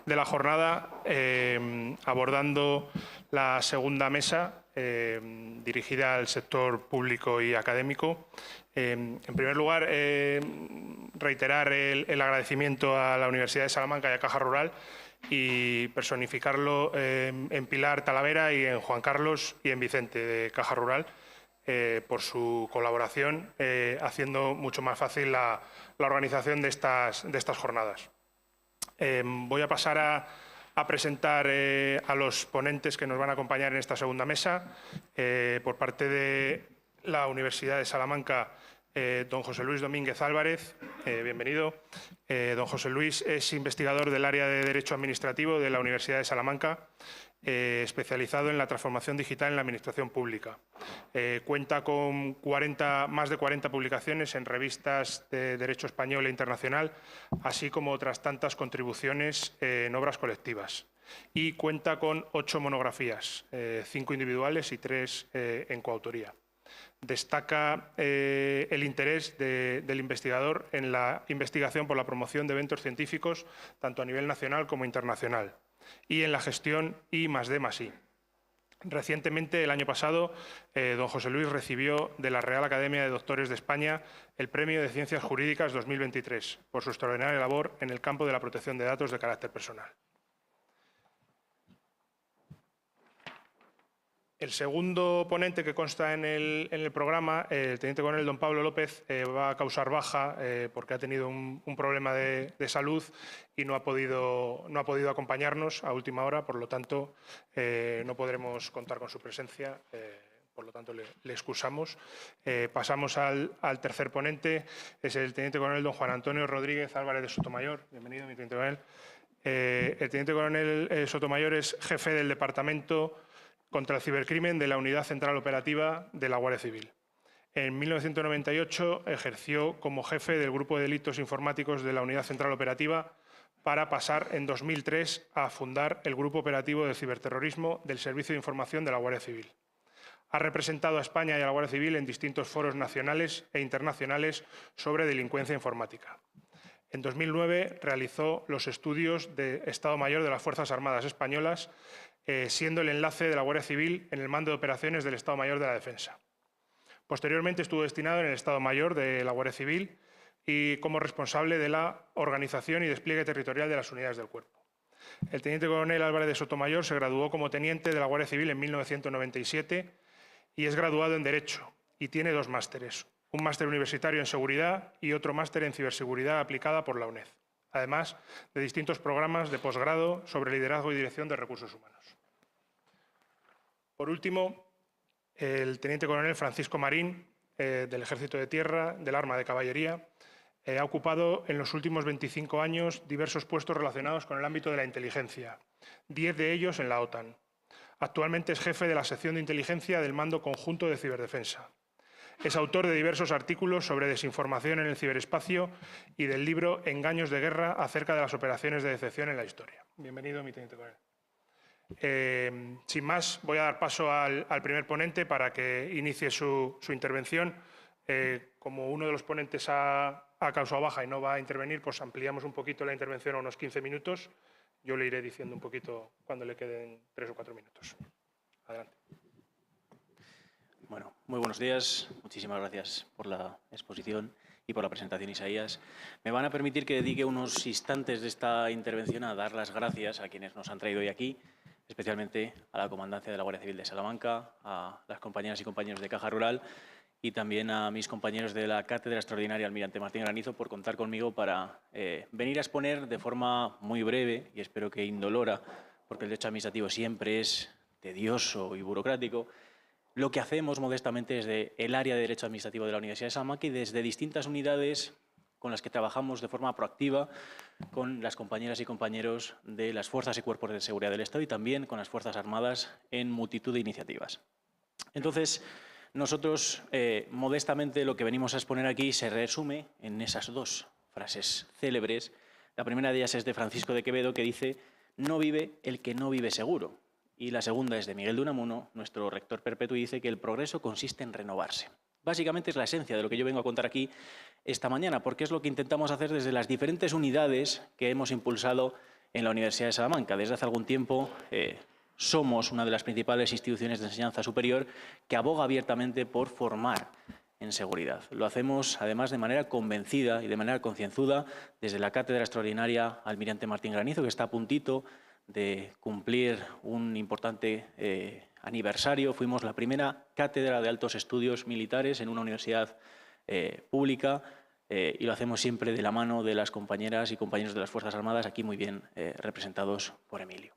de la jornada, abordando la segunda mesa dirigida al sector público y académico. En primer lugar, reiterar el agradecimiento a la Universidad de Salamanca y a Caja Rural y personificarlo en Pilar Talavera y en Juan Carlos y en Vicente de Caja Rural por su colaboración, haciendo mucho más fácil la organización de estas jornadas. Voy a pasar a presentar a los ponentes que nos van a acompañar en esta segunda mesa. Por parte de la Universidad de Salamanca, don José Luis Domínguez Álvarez, bienvenido. Don José Luis es investigador del área de Derecho Administrativo de la Universidad de Salamanca, especializado en la transformación digital en la administración pública. Cuenta con más de 40 publicaciones en revistas de derecho español e internacional, así como otras tantas contribuciones en obras colectivas. Y cuenta con 8 monografías, 5 individuales y 3 en coautoría. Destaca el interés del investigador en la investigación por la promoción de eventos científicos, tanto a nivel nacional como internacional, y en la gestión I+D+I. Recientemente, el año pasado, don José Luis recibió de la Real Academia de Doctores de España el Premio de Ciencias Jurídicas 2023 por su extraordinaria labor en el campo de la protección de datos de carácter personal. El segundo ponente que consta en el programa, el teniente coronel don Pablo López, va a causar baja porque ha tenido un problema de salud y no ha podido acompañarnos a última hora, por lo tanto no podremos contar con su presencia, por lo tanto le excusamos. Pasamos al tercer ponente, es el teniente coronel don Juan Antonio Rodríguez Álvarez de Sotomayor. Bienvenido, mi teniente coronel. El teniente coronel Sotomayor es jefe del Departamento contra el cibercrimen de la Unidad Central Operativa de la Guardia Civil. En 1998 ejerció como jefe del Grupo de Delitos Informáticos de la Unidad Central Operativa para pasar en 2003 a fundar el Grupo Operativo de Ciberterrorismo del Servicio de Información de la Guardia Civil. Ha representado a España y a la Guardia Civil en distintos foros nacionales e internacionales sobre delincuencia informática. En 2009 realizó los estudios de Estado Mayor de las Fuerzas Armadas Españolas, siendo el enlace de la Guardia Civil en el mando de operaciones del Estado Mayor de la Defensa. Posteriormente estuvo destinado en el Estado Mayor de la Guardia Civil y como responsable de la organización y despliegue territorial de las unidades del cuerpo. El teniente coronel Álvarez de Sotomayor se graduó como teniente de la Guardia Civil en 1997 y es graduado en Derecho y tiene 2 másteres, un máster universitario en Seguridad y otro máster en Ciberseguridad aplicada por la UNED, además de distintos programas de posgrado sobre liderazgo y dirección de recursos humanos. Por último, el teniente coronel Francisco Marín, del Ejército de Tierra, del Arma de Caballería, ha ocupado en los últimos 25 años diversos puestos relacionados con el ámbito de la inteligencia, 10 de ellos en la OTAN. Actualmente es jefe de la sección de inteligencia del Mando Conjunto de Ciberdefensa. Es autor de diversos artículos sobre desinformación en el ciberespacio y del libro Engaños de guerra acerca de las operaciones de decepción en la historia. Bienvenido, mi teniente coronel. Sin más, voy a dar paso al primer ponente para que inicie su intervención. Como uno de los ponentes ha causado baja y no va a intervenir, pues ampliamos un poquito la intervención a unos 15 minutos. Yo le iré diciendo un poquito cuando le queden 3 o 4 minutos. Adelante. Bueno, muy buenos días. Muchísimas gracias por la exposición y por la presentación, Isaías. Me van a permitir que dedique unos instantes de esta intervención a dar las gracias a quienes nos han traído hoy aquí, especialmente a la Comandancia de la Guardia Civil de Salamanca, a las compañeras y compañeros de Caja Rural y también a mis compañeros de la Cátedra Extraordinaria Almirante Martín Granizo por contar conmigo para venir a exponer de forma muy breve y espero que indolora, porque el derecho administrativo siempre es tedioso y burocrático, lo que hacemos modestamente desde el área de Derecho Administrativo de la Universidad de Salamanca y desde distintas unidades con las que trabajamos de forma proactiva con las compañeras y compañeros de las fuerzas y cuerpos de seguridad del Estado y también con las Fuerzas Armadas en multitud de iniciativas. Entonces, nosotros, modestamente, lo que venimos a exponer aquí se resume en esas 2 frases célebres. La primera de ellas es de Francisco de Quevedo, que dice: «No vive el que no vive seguro». Y la segunda es de Miguel de Unamuno, nuestro rector perpetuo, y dice que el progreso consiste en renovarse. Básicamente es la esencia de lo que yo vengo a contar aquí esta mañana, porque es lo que intentamos hacer desde las diferentes unidades que hemos impulsado en la Universidad de Salamanca. Desde hace algún tiempo somos una de las principales instituciones de enseñanza superior que aboga abiertamente por formar en seguridad. Lo hacemos, además, de manera convencida y de manera concienzuda desde la Cátedra Extraordinaria Almirante Martín Granizo, que está a puntito de cumplir un importante aniversario. Fuimos la primera cátedra de altos estudios militares en una universidad pública y lo hacemos siempre de la mano de las compañeras y compañeros de las Fuerzas Armadas, aquí muy bien representados por Emilio.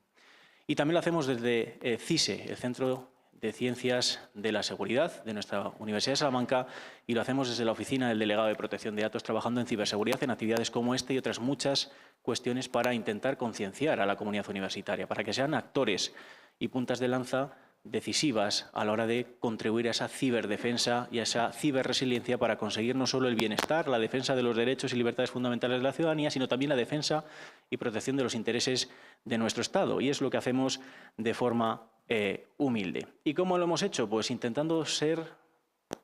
Y también lo hacemos desde CISE, el Centro de Ciencias de la Seguridad de nuestra Universidad de Salamanca, y lo hacemos desde la Oficina del Delegado de Protección de Datos, trabajando en ciberseguridad, en actividades como esta y otras muchas cuestiones para intentar concienciar a la comunidad universitaria, para que sean actores y puntas de lanza decisivas a la hora de contribuir a esa ciberdefensa y a esa ciberresiliencia para conseguir no solo el bienestar, la defensa de los derechos y libertades fundamentales de la ciudadanía, sino también la defensa y protección de los intereses de nuestro Estado. Y es lo que hacemos de forma humilde. ¿Y cómo lo hemos hecho? Pues intentando ser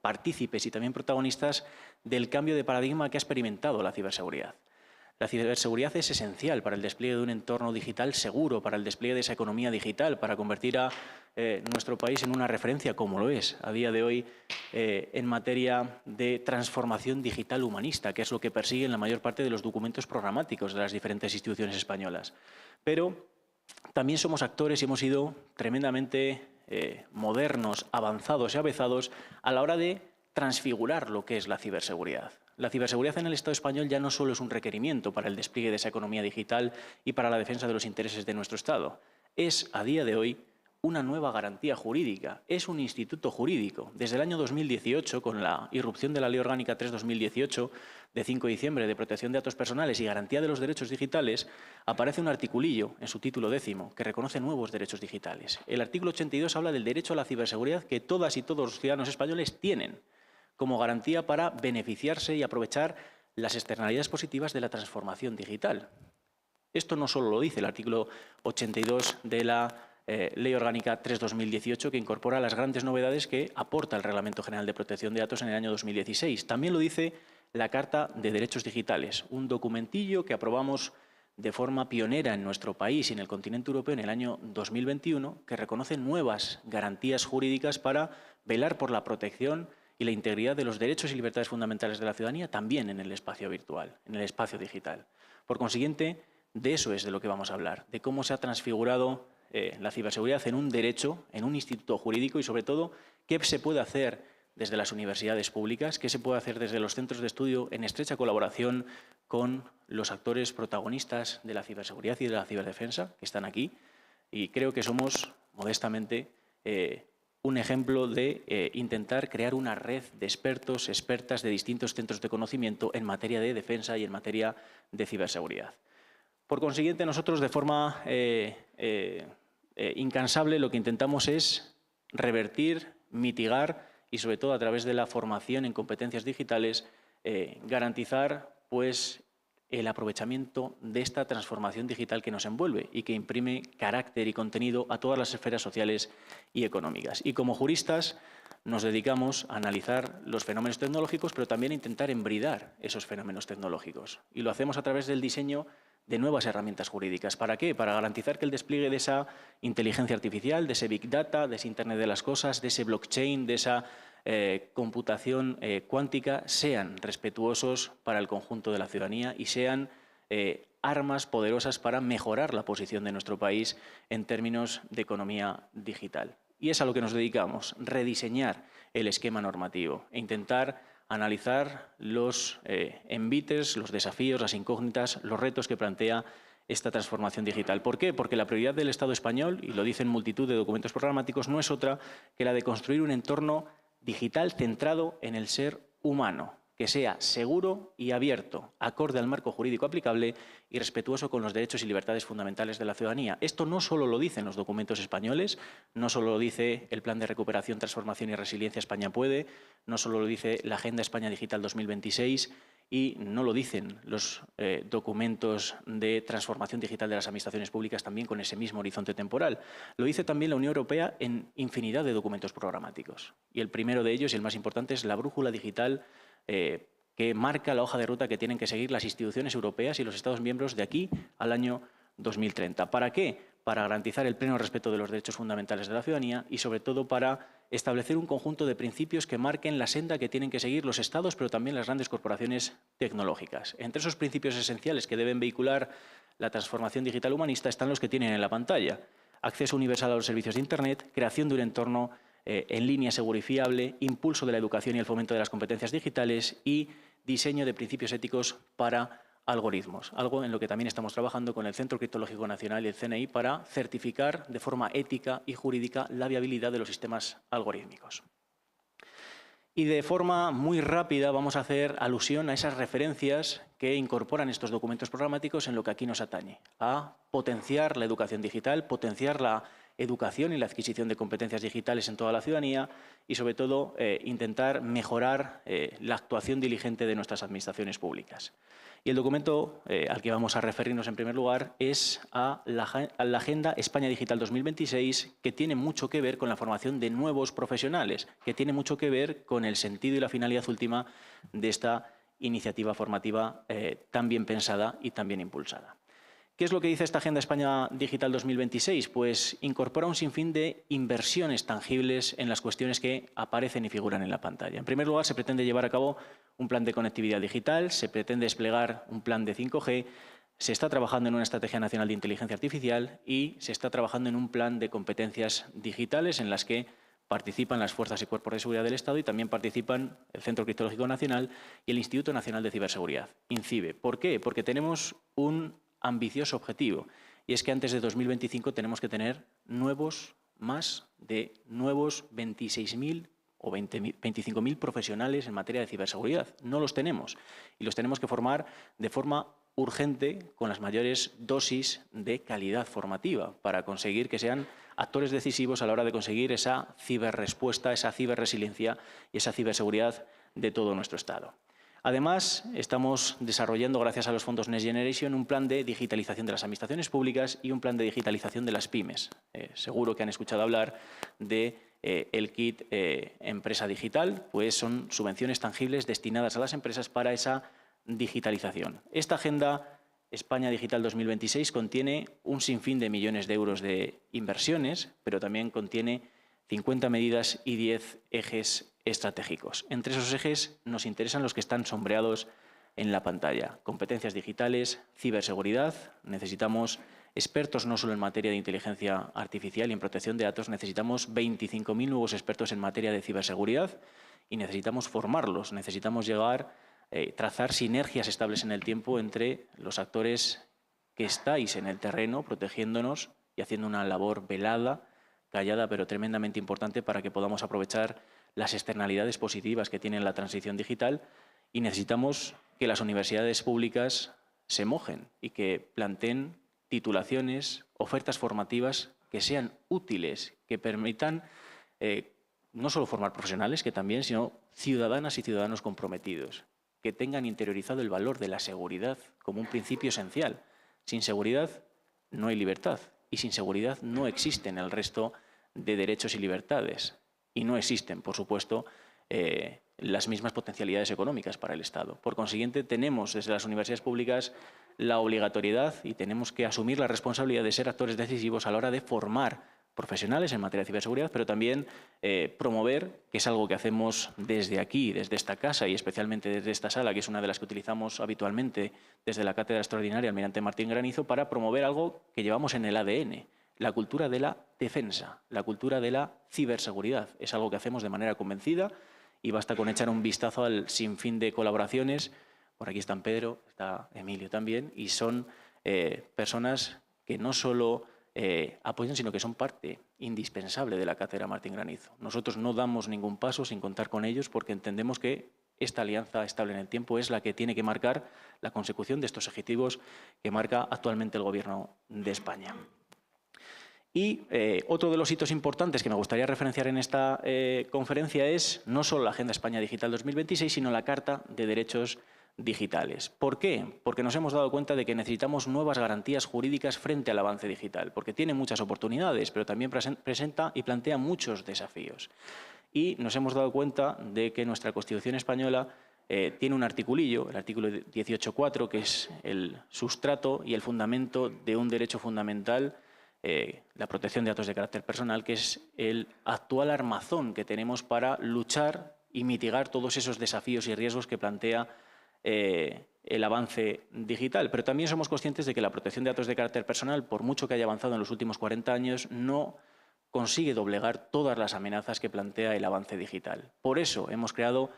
partícipes y también protagonistas del cambio de paradigma que ha experimentado la ciberseguridad. La ciberseguridad es esencial para el despliegue de un entorno digital seguro, para el despliegue de esa economía digital, para convertir a nuestro país en una referencia, como lo es a día de hoy, en materia de transformación digital humanista, que es lo que persiguen la mayor parte de los documentos programáticos de las diferentes instituciones españolas. Pero también somos actores y hemos sido tremendamente modernos, avanzados y avezados a la hora de transfigurar lo que es la ciberseguridad. La ciberseguridad en el Estado español ya no solo es un requerimiento para el despliegue de esa economía digital y para la defensa de los intereses de nuestro Estado. Es, a día de hoy, una nueva garantía jurídica, es un instituto jurídico. Desde el año 2018, con la irrupción de la Ley Orgánica 3/2018, de 5 de diciembre, de protección de datos personales y garantía de los derechos digitales, aparece un articulillo en su título 10º que reconoce nuevos derechos digitales. El artículo 82 habla del derecho a la ciberseguridad que todas y todos los ciudadanos españoles tienen como garantía para beneficiarse y aprovechar las externalidades positivas de la transformación digital. Esto no solo lo dice el artículo 82 de la Ley Orgánica 3/2018, que incorpora las grandes novedades que aporta el Reglamento General de Protección de Datos en el año 2016. También lo dice la Carta de Derechos Digitales, un documentillo que aprobamos de forma pionera en nuestro país y en el continente europeo en el año 2021, que reconoce nuevas garantías jurídicas para velar por la protección y la integridad de los derechos y libertades fundamentales de la ciudadanía también en el espacio virtual, en el espacio digital. Por consiguiente, de eso es de lo que vamos a hablar, de cómo se ha transfigurado la ciberseguridad en un derecho, en un instituto jurídico y, sobre todo, qué se puede hacer desde las universidades públicas, qué se puede hacer desde los centros de estudio en estrecha colaboración con los actores protagonistas de la ciberseguridad y de la ciberdefensa que están aquí. Y creo que somos, modestamente, un ejemplo de intentar crear una red de expertos, expertas de distintos centros de conocimiento en materia de defensa y en materia de ciberseguridad. Por consiguiente, nosotros de forma incansable lo que intentamos es revertir, mitigar y, sobre todo, a través de la formación en competencias digitales, garantizar pues, el aprovechamiento de esta transformación digital que nos envuelve y que imprime carácter y contenido a todas las esferas sociales y económicas. Y como juristas nos dedicamos a analizar los fenómenos tecnológicos, pero también a intentar embridar esos fenómenos tecnológicos. Y lo hacemos a través del diseño de nuevas herramientas jurídicas. ¿Para qué? Para garantizar que el despliegue de esa inteligencia artificial, de ese Big Data, de ese Internet de las Cosas, de ese blockchain, de esa computación cuántica, sean respetuosos para el conjunto de la ciudadanía y sean armas poderosas para mejorar la posición de nuestro país en términos de economía digital. Y es a lo que nos dedicamos, rediseñar el esquema normativo e intentar analizar los envites, los desafíos, las incógnitas, los retos que plantea esta transformación digital. ¿Por qué? Porque la prioridad del Estado español, y lo dicen multitud de documentos programáticos, no es otra que la de construir un entorno digital centrado en el ser humano, que sea seguro y abierto, acorde al marco jurídico aplicable y respetuoso con los derechos y libertades fundamentales de la ciudadanía. Esto no solo lo dicen los documentos españoles, no solo lo dice el Plan de Recuperación, Transformación y Resiliencia España Puede, no solo lo dice la Agenda España Digital 2026 y no lo dicen los documentos de transformación digital de las administraciones públicas también con ese mismo horizonte temporal. Lo dice también la Unión Europea en infinidad de documentos programáticos. Y el primero de ellos, y el más importante, es la brújula digital que marca la hoja de ruta que tienen que seguir las instituciones europeas y los Estados miembros de aquí al año 2030. ¿Para qué? Para garantizar el pleno respeto de los derechos fundamentales de la ciudadanía y, sobre todo, para establecer un conjunto de principios que marquen la senda que tienen que seguir los Estados, pero también las grandes corporaciones tecnológicas. Entre esos principios esenciales que deben vehicular la transformación digital humanista están los que tienen en la pantalla: acceso universal a los servicios de Internet, creación de un entorno en línea seguro y fiable, impulso de la educación y el fomento de las competencias digitales y diseño de principios éticos para algoritmos, algo en lo que también estamos trabajando con el Centro Criptológico Nacional y el CNI para certificar de forma ética y jurídica la viabilidad de los sistemas algorítmicos. Y de forma muy rápida vamos a hacer alusión a esas referencias que incorporan estos documentos programáticos en lo que aquí nos atañe, a potenciar la educación digital, potenciar la educación y la adquisición de competencias digitales en toda la ciudadanía y, sobre todo, intentar mejorar la actuación diligente de nuestras administraciones públicas. Y el documento al que vamos a referirnos en primer lugar es a la Agenda España Digital 2026, que tiene mucho que ver con la formación de nuevos profesionales, que tiene mucho que ver con el sentido y la finalidad última de esta iniciativa formativa tan bien pensada y tan bien impulsada. ¿Qué es lo que dice esta Agenda España Digital 2026? Pues incorpora un sinfín de inversiones tangibles en las cuestiones que aparecen y figuran en la pantalla. En primer lugar, se pretende llevar a cabo un plan de conectividad digital, se pretende desplegar un plan de 5G, se está trabajando en una estrategia nacional de inteligencia artificial y se está trabajando en un plan de competencias digitales en las que participan las fuerzas y cuerpos de seguridad del Estado y también participan el Centro Criptológico Nacional y el Instituto Nacional de Ciberseguridad, INCIBE. ¿Por qué? Porque tenemos un ambicioso objetivo, y es que antes de 2025 tenemos que tener más de nuevos 26.000 o 25.000 profesionales en materia de ciberseguridad. No los tenemos y los tenemos que formar de forma urgente con las mayores dosis de calidad formativa para conseguir que sean actores decisivos a la hora de conseguir esa ciberrespuesta, esa ciberresiliencia y esa ciberseguridad de todo nuestro Estado. Además, estamos desarrollando, gracias a los fondos Next Generation, un plan de digitalización de las administraciones públicas y un plan de digitalización de las pymes. Seguro que han escuchado hablar de el kit Empresa Digital, pues son subvenciones tangibles destinadas a las empresas para esa digitalización. Esta Agenda España Digital 2026 contiene un sinfín de millones de euros de inversiones, pero también contiene 50 medidas y 10 ejes estratégicos. Entre esos ejes nos interesan los que están sombreados en la pantalla: competencias digitales, ciberseguridad. Necesitamos expertos no solo en materia de inteligencia artificial y en protección de datos, necesitamos 25.000 nuevos expertos en materia de ciberseguridad y necesitamos formarlos, necesitamos trazar sinergias estables en el tiempo entre los actores que estáis en el terreno protegiéndonos y haciendo una labor velada, callada, pero tremendamente importante para que podamos aprovechar las externalidades positivas que tiene la transición digital, y necesitamos que las universidades públicas se mojen y que planteen titulaciones, ofertas formativas que sean útiles, que permitan no solo formar profesionales, que también, sino ciudadanas y ciudadanos comprometidos, que tengan interiorizado el valor de la seguridad como un principio esencial. Sin seguridad no hay libertad y sin seguridad no existen el resto de derechos y libertades. Y no existen, por supuesto, las mismas potencialidades económicas para el Estado. Por consiguiente, tenemos desde las universidades públicas la obligatoriedad y tenemos que asumir la responsabilidad de ser actores decisivos a la hora de formar profesionales en materia de ciberseguridad, pero también promover, que es algo que hacemos desde aquí, desde esta casa y especialmente desde esta sala, que es una de las que utilizamos habitualmente desde la Cátedra Extraordinaria Almirante Martín Granizo, para promover algo que llevamos en el ADN: la cultura de la defensa, la cultura de la ciberseguridad. Es algo que hacemos de manera convencida y basta con echar un vistazo al sinfín de colaboraciones. Por aquí están Pedro, está Emilio también, y son personas que no solo apoyan, sino que son parte indispensable de la Cátedra Martín Granizo. Nosotros no damos ningún paso sin contar con ellos porque entendemos que esta alianza estable en el tiempo es la que tiene que marcar la consecución de estos objetivos que marca actualmente el Gobierno de España. Y otro de los hitos importantes que me gustaría referenciar en esta conferencia es no solo la Agenda España Digital 2026, sino la Carta de Derechos Digitales. ¿Por qué? Porque nos hemos dado cuenta de que necesitamos nuevas garantías jurídicas frente al avance digital, porque tiene muchas oportunidades, pero también presenta y plantea muchos desafíos. Y nos hemos dado cuenta de que nuestra Constitución española tiene un articulillo, el artículo 18.4, que es el sustrato y el fundamento de un derecho fundamental, la protección de datos de carácter personal, que es el actual armazón que tenemos para luchar y mitigar todos esos desafíos y riesgos que plantea el avance digital. Pero también somos conscientes de que la protección de datos de carácter personal, por mucho que haya avanzado en los últimos 40 años, no consigue doblegar todas las amenazas que plantea el avance digital. Por eso hemos creado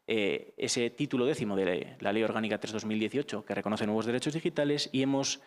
ese título 10º de la Ley Orgánica 3/2018, que reconoce nuevos derechos digitales, y hemos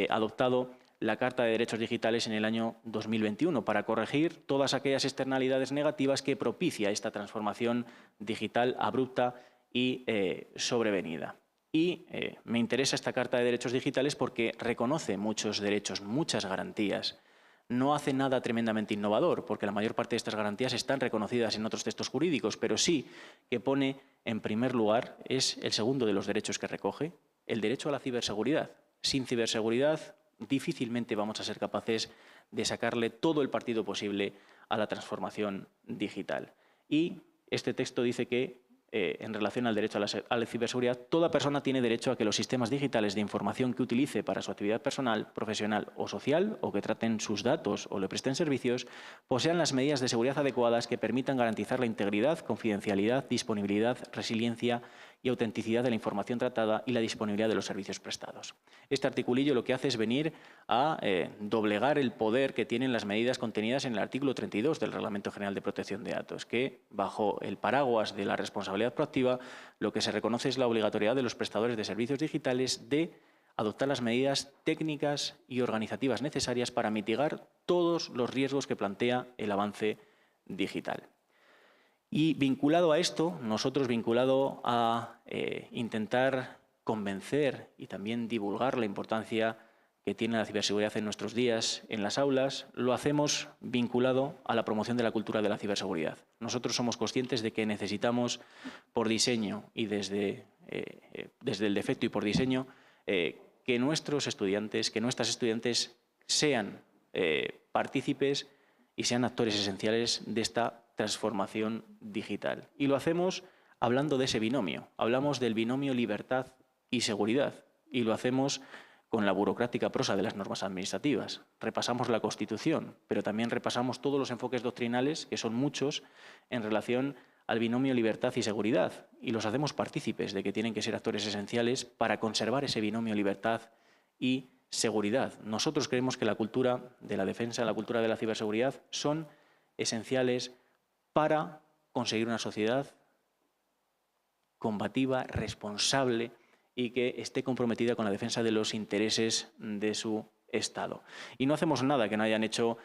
adoptado la Carta de Derechos Digitales en el año 2021 para corregir todas aquellas externalidades negativas que propicia esta transformación digital abrupta y sobrevenida. Y me interesa esta Carta de Derechos Digitales porque reconoce muchos derechos, muchas garantías. No hace nada tremendamente innovador, porque la mayor parte de estas garantías están reconocidas en otros textos jurídicos, pero sí que pone en primer lugar, es el segundo de los derechos que recoge, el derecho a la ciberseguridad. Sin ciberseguridad difícilmente vamos a ser capaces de sacarle todo el partido posible a la transformación digital. Y este texto dice que en relación al derecho a la ciberseguridad, toda persona tiene derecho a que los sistemas digitales de información que utilice para su actividad personal, profesional o social, o que traten sus datos o le presten servicios, posean las medidas de seguridad adecuadas que permitan garantizar la integridad, confidencialidad, disponibilidad, resiliencia y autenticidad de la información tratada y la disponibilidad de los servicios prestados. Este articulillo lo que hace es venir a doblegar el poder que tienen las medidas contenidas en el artículo 32 del Reglamento General de Protección de Datos, que, bajo el paraguas de la responsabilidad proactiva, lo que se reconoce es la obligatoriedad de los prestadores de servicios digitales de adoptar las medidas técnicas y organizativas necesarias para mitigar todos los riesgos que plantea el avance digital. Y vinculado a esto, nosotros vinculado a intentar convencer y también divulgar la importancia que tiene la ciberseguridad en nuestros días en las aulas, lo hacemos vinculado a la promoción de la cultura de la ciberseguridad. Nosotros somos conscientes de que necesitamos, por diseño y desde el defecto y por diseño, que nuestros estudiantes, que nuestras estudiantes sean partícipes y sean actores esenciales de esta transformación digital. Y lo hacemos hablando de ese binomio. Hablamos del binomio libertad y seguridad. Y lo hacemos con la burocrática prosa de las normas administrativas. Repasamos la Constitución, pero también repasamos todos los enfoques doctrinales, que son muchos, en relación al binomio libertad y seguridad. Y los hacemos partícipes de que tienen que ser actores esenciales para conservar ese binomio libertad y seguridad. Nosotros creemos que la cultura de la defensa, la cultura de la ciberseguridad son esenciales para conseguir una sociedad combativa, responsable y que esté comprometida con la defensa de los intereses de su Estado. Y no hacemos nada que no hayan hecho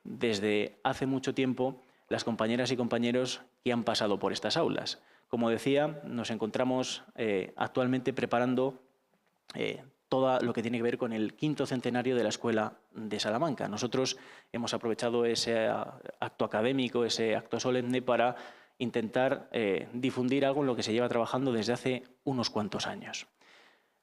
desde hace mucho tiempo las compañeras y compañeros que han pasado por estas aulas. Como decía, nos encontramos actualmente preparando todo lo que tiene que ver con el 5º centenario de la Escuela de Salamanca. Nosotros hemos aprovechado ese acto académico, ese acto solemne, para intentar difundir algo en lo que se lleva trabajando desde hace unos cuantos años.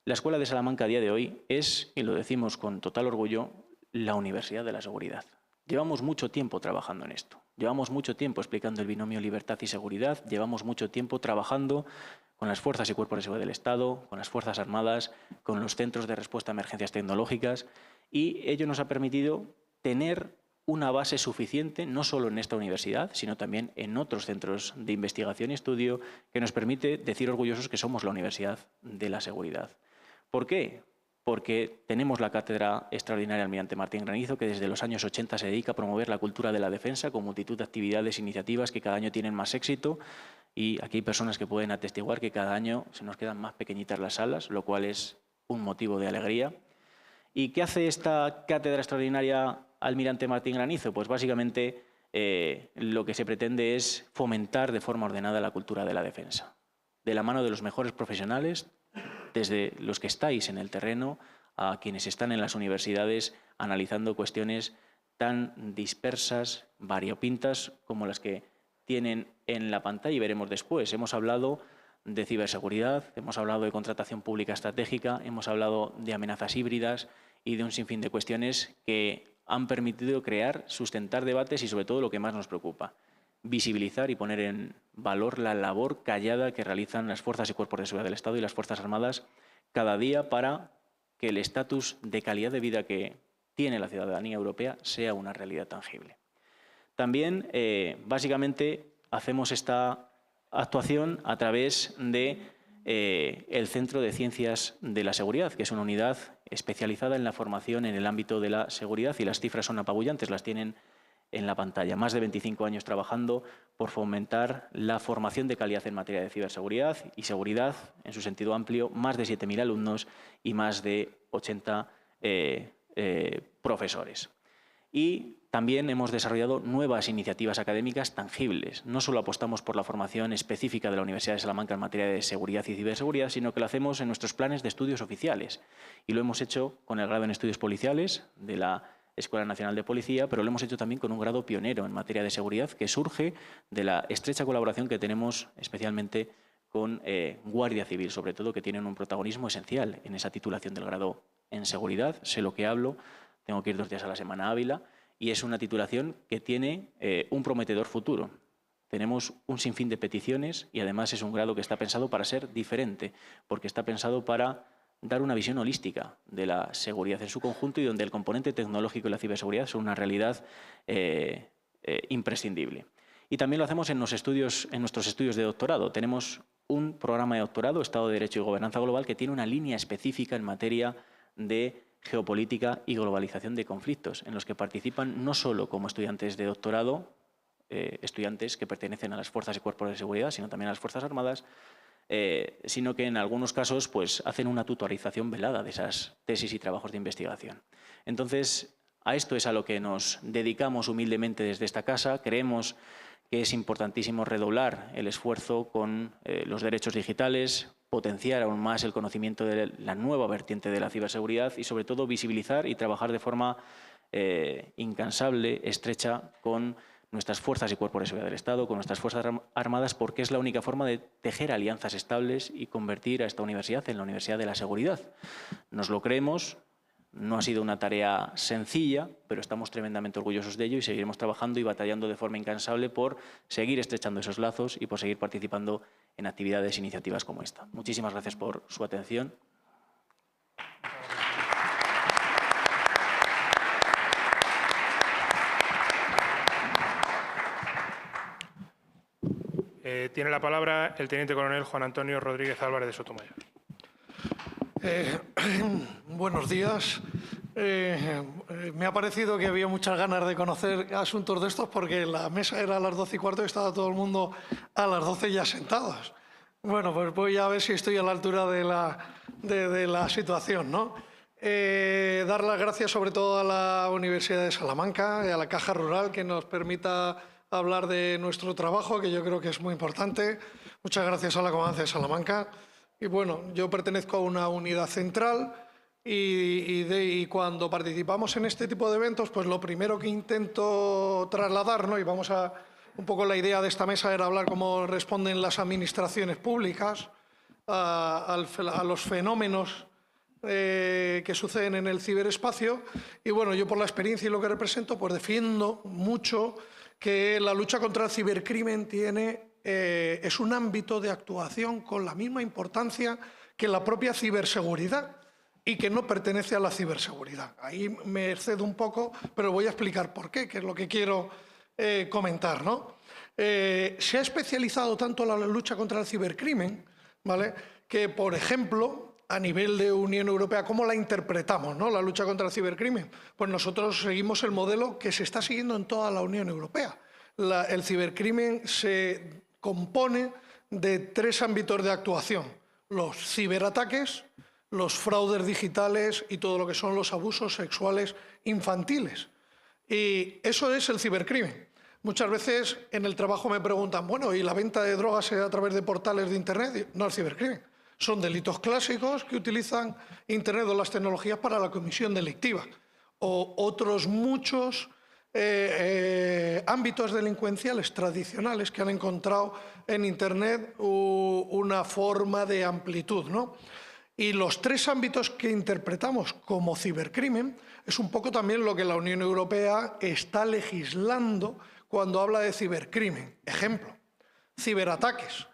La Escuela de Salamanca a día de hoy es, y lo decimos con total orgullo, la Universidad de la Seguridad. Llevamos mucho tiempo trabajando en esto. Llevamos mucho tiempo explicando el binomio libertad y seguridad. Llevamos mucho tiempo trabajando con las fuerzas y cuerpos de seguridad del Estado, con las Fuerzas Armadas, con los centros de respuesta a emergencias tecnológicas, y ello nos ha permitido tener una base suficiente, no solo en esta universidad, sino también en otros centros de investigación y estudio, que nos permite decir orgullosos que somos la Universidad de la Seguridad. ¿Por qué? Porque tenemos la Cátedra Extraordinaria Almirante Martín Granizo, que desde los años 80 se dedica a promover la cultura de la defensa con multitud de actividades e iniciativas que cada año tienen más éxito, y aquí hay personas que pueden atestiguar que cada año se nos quedan más pequeñitas las salas, lo cual es un motivo de alegría. ¿Y qué hace esta Cátedra Extraordinaria Almirante Martín Granizo? Pues básicamente lo que se pretende es fomentar de forma ordenada la cultura de la defensa, de la mano de los mejores profesionales, desde los que estáis en el terreno a quienes están en las universidades analizando cuestiones tan dispersas, variopintas, como las que tienen en la pantalla y veremos después. Hemos hablado de ciberseguridad, hemos hablado de contratación pública estratégica, hemos hablado de amenazas híbridas y de un sinfín de cuestiones que han permitido crear, sustentar debates y, sobre todo, lo que más nos preocupa, visibilizar y poner en valor la labor callada que realizan las fuerzas y cuerpos de seguridad del Estado y las Fuerzas Armadas cada día para que el estatus de calidad de vida que tiene la ciudadanía europea sea una realidad tangible. También, básicamente, hacemos esta actuación a través de el Centro de Ciencias de la Seguridad, que es una unidad especializada en la formación en el ámbito de la seguridad, y las cifras son apabullantes, las tienen en la pantalla. Más de 25 años trabajando por fomentar la formación de calidad en materia de ciberseguridad y seguridad en su sentido amplio, más de 7.000 alumnos y más de 80 profesores. Y también hemos desarrollado nuevas iniciativas académicas tangibles. No solo apostamos por la formación específica de la Universidad de Salamanca en materia de seguridad y ciberseguridad, sino que lo hacemos en nuestros planes de estudios oficiales. Y lo hemos hecho con el grado en estudios policiales de la Escuela Nacional de Policía, pero lo hemos hecho también con un grado pionero en materia de seguridad que surge de la estrecha colaboración que tenemos especialmente con Guardia Civil, sobre todo, que tienen un protagonismo esencial en esa titulación del grado en seguridad. Sé lo que hablo, tengo que ir 2 días a la semana a Ávila, y es una titulación que tiene un prometedor futuro. Tenemos un sinfín de peticiones y además es un grado que está pensado para ser diferente, porque está pensado para dar una visión holística de la seguridad en su conjunto y donde el componente tecnológico y la ciberseguridad son una realidad imprescindible. Y también lo hacemos en nuestros estudios de doctorado. Tenemos un programa de doctorado, Estado de Derecho y Gobernanza Global, que tiene una línea específica en materia de geopolítica y globalización de conflictos, en los que participan no solo como estudiantes de doctorado, estudiantes que pertenecen a las fuerzas y cuerpos de seguridad, sino también a las Fuerzas Armadas, sino que en algunos casos pues, hacen una tutorización velada de esas tesis y trabajos de investigación. Entonces, a esto es a lo que nos dedicamos humildemente desde esta casa. Creemos que es importantísimo redoblar el esfuerzo con los derechos digitales, potenciar aún más el conocimiento de la nueva vertiente de la ciberseguridad y, sobre todo, visibilizar y trabajar de forma incansable, estrecha, con nuestras fuerzas y cuerpos de seguridad del Estado, con nuestras Fuerzas Armadas, porque es la única forma de tejer alianzas estables y convertir a esta universidad en la Universidad de la Seguridad. Nos lo creemos, no ha sido una tarea sencilla, pero estamos tremendamente orgullosos de ello y seguiremos trabajando y batallando de forma incansable por seguir estrechando esos lazos y por seguir participando en actividades e iniciativas como esta. Muchísimas gracias por su atención. Tiene la palabra el teniente coronel Juan Antonio Rodríguez Álvarez de Sotomayor. Buenos días. Me ha parecido que había muchas ganas de conocer asuntos de estos porque la mesa era a las 12:15 y estaba todo el mundo a las 12 ya sentados. Bueno, pues voy a ver si estoy a la altura de la situación, ¿no? Dar las gracias sobre todo a la Universidad de Salamanca y a la Caja Rural que nos permita hablar de nuestro trabajo, que yo creo que es muy importante. Muchas gracias a la Comandancia de Salamanca. Y bueno, yo pertenezco a una unidad central y cuando participamos en este tipo de eventos, pues lo primero que intento trasladar, ¿no? Y vamos a un poco la idea de esta mesa era hablar cómo responden las administraciones públicas a los fenómenos que suceden en el ciberespacio. Y bueno, yo por la experiencia y lo que represento, pues defiendo mucho que la lucha contra el cibercrimen es un ámbito de actuación con la misma importancia que la propia ciberseguridad y que no pertenece a la ciberseguridad. Ahí me excedo un poco, pero voy a explicar por qué, que es lo que quiero comentar, ¿no? Se ha especializado tanto la lucha contra el cibercrimen, ¿vale?, que, por ejemplo, a nivel de Unión Europea, ¿cómo la interpretamos, ¿no?, la lucha contra el cibercrimen? Pues nosotros seguimos el modelo que se está siguiendo en toda la Unión Europea. El cibercrimen se compone de 3 ámbitos de actuación: los ciberataques, los fraudes digitales y todo lo que son los abusos sexuales infantiles. Y eso es el cibercrimen. Muchas veces en el trabajo me preguntan, bueno, ¿y la venta de drogas a través de portales de Internet? No es cibercrimen. Son delitos clásicos que utilizan Internet o las tecnologías para la comisión delictiva. O otros muchos ámbitos delincuenciales tradicionales que han encontrado en Internet una forma de amplitud, ¿no? Y los 3 ámbitos que interpretamos como cibercrimen es un poco también lo que la Unión Europea está legislando cuando habla de cibercrimen. Ejemplo, ciberataques.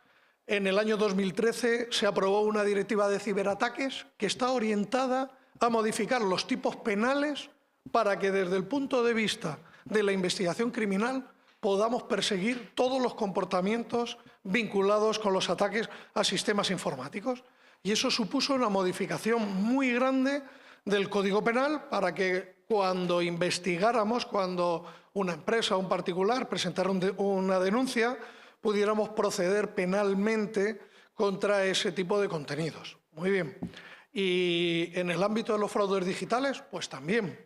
En el año 2013 se aprobó una directiva de ciberataques que está orientada a modificar los tipos penales para que desde el punto de vista de la investigación criminal podamos perseguir todos los comportamientos vinculados con los ataques a sistemas informáticos. Y eso supuso una modificación muy grande del Código Penal para que cuando investigáramos, cuando una empresa o un particular presentara una denuncia, pudiéramos proceder penalmente contra ese tipo de contenidos. Muy bien. Y en el ámbito de los fraudes digitales, pues también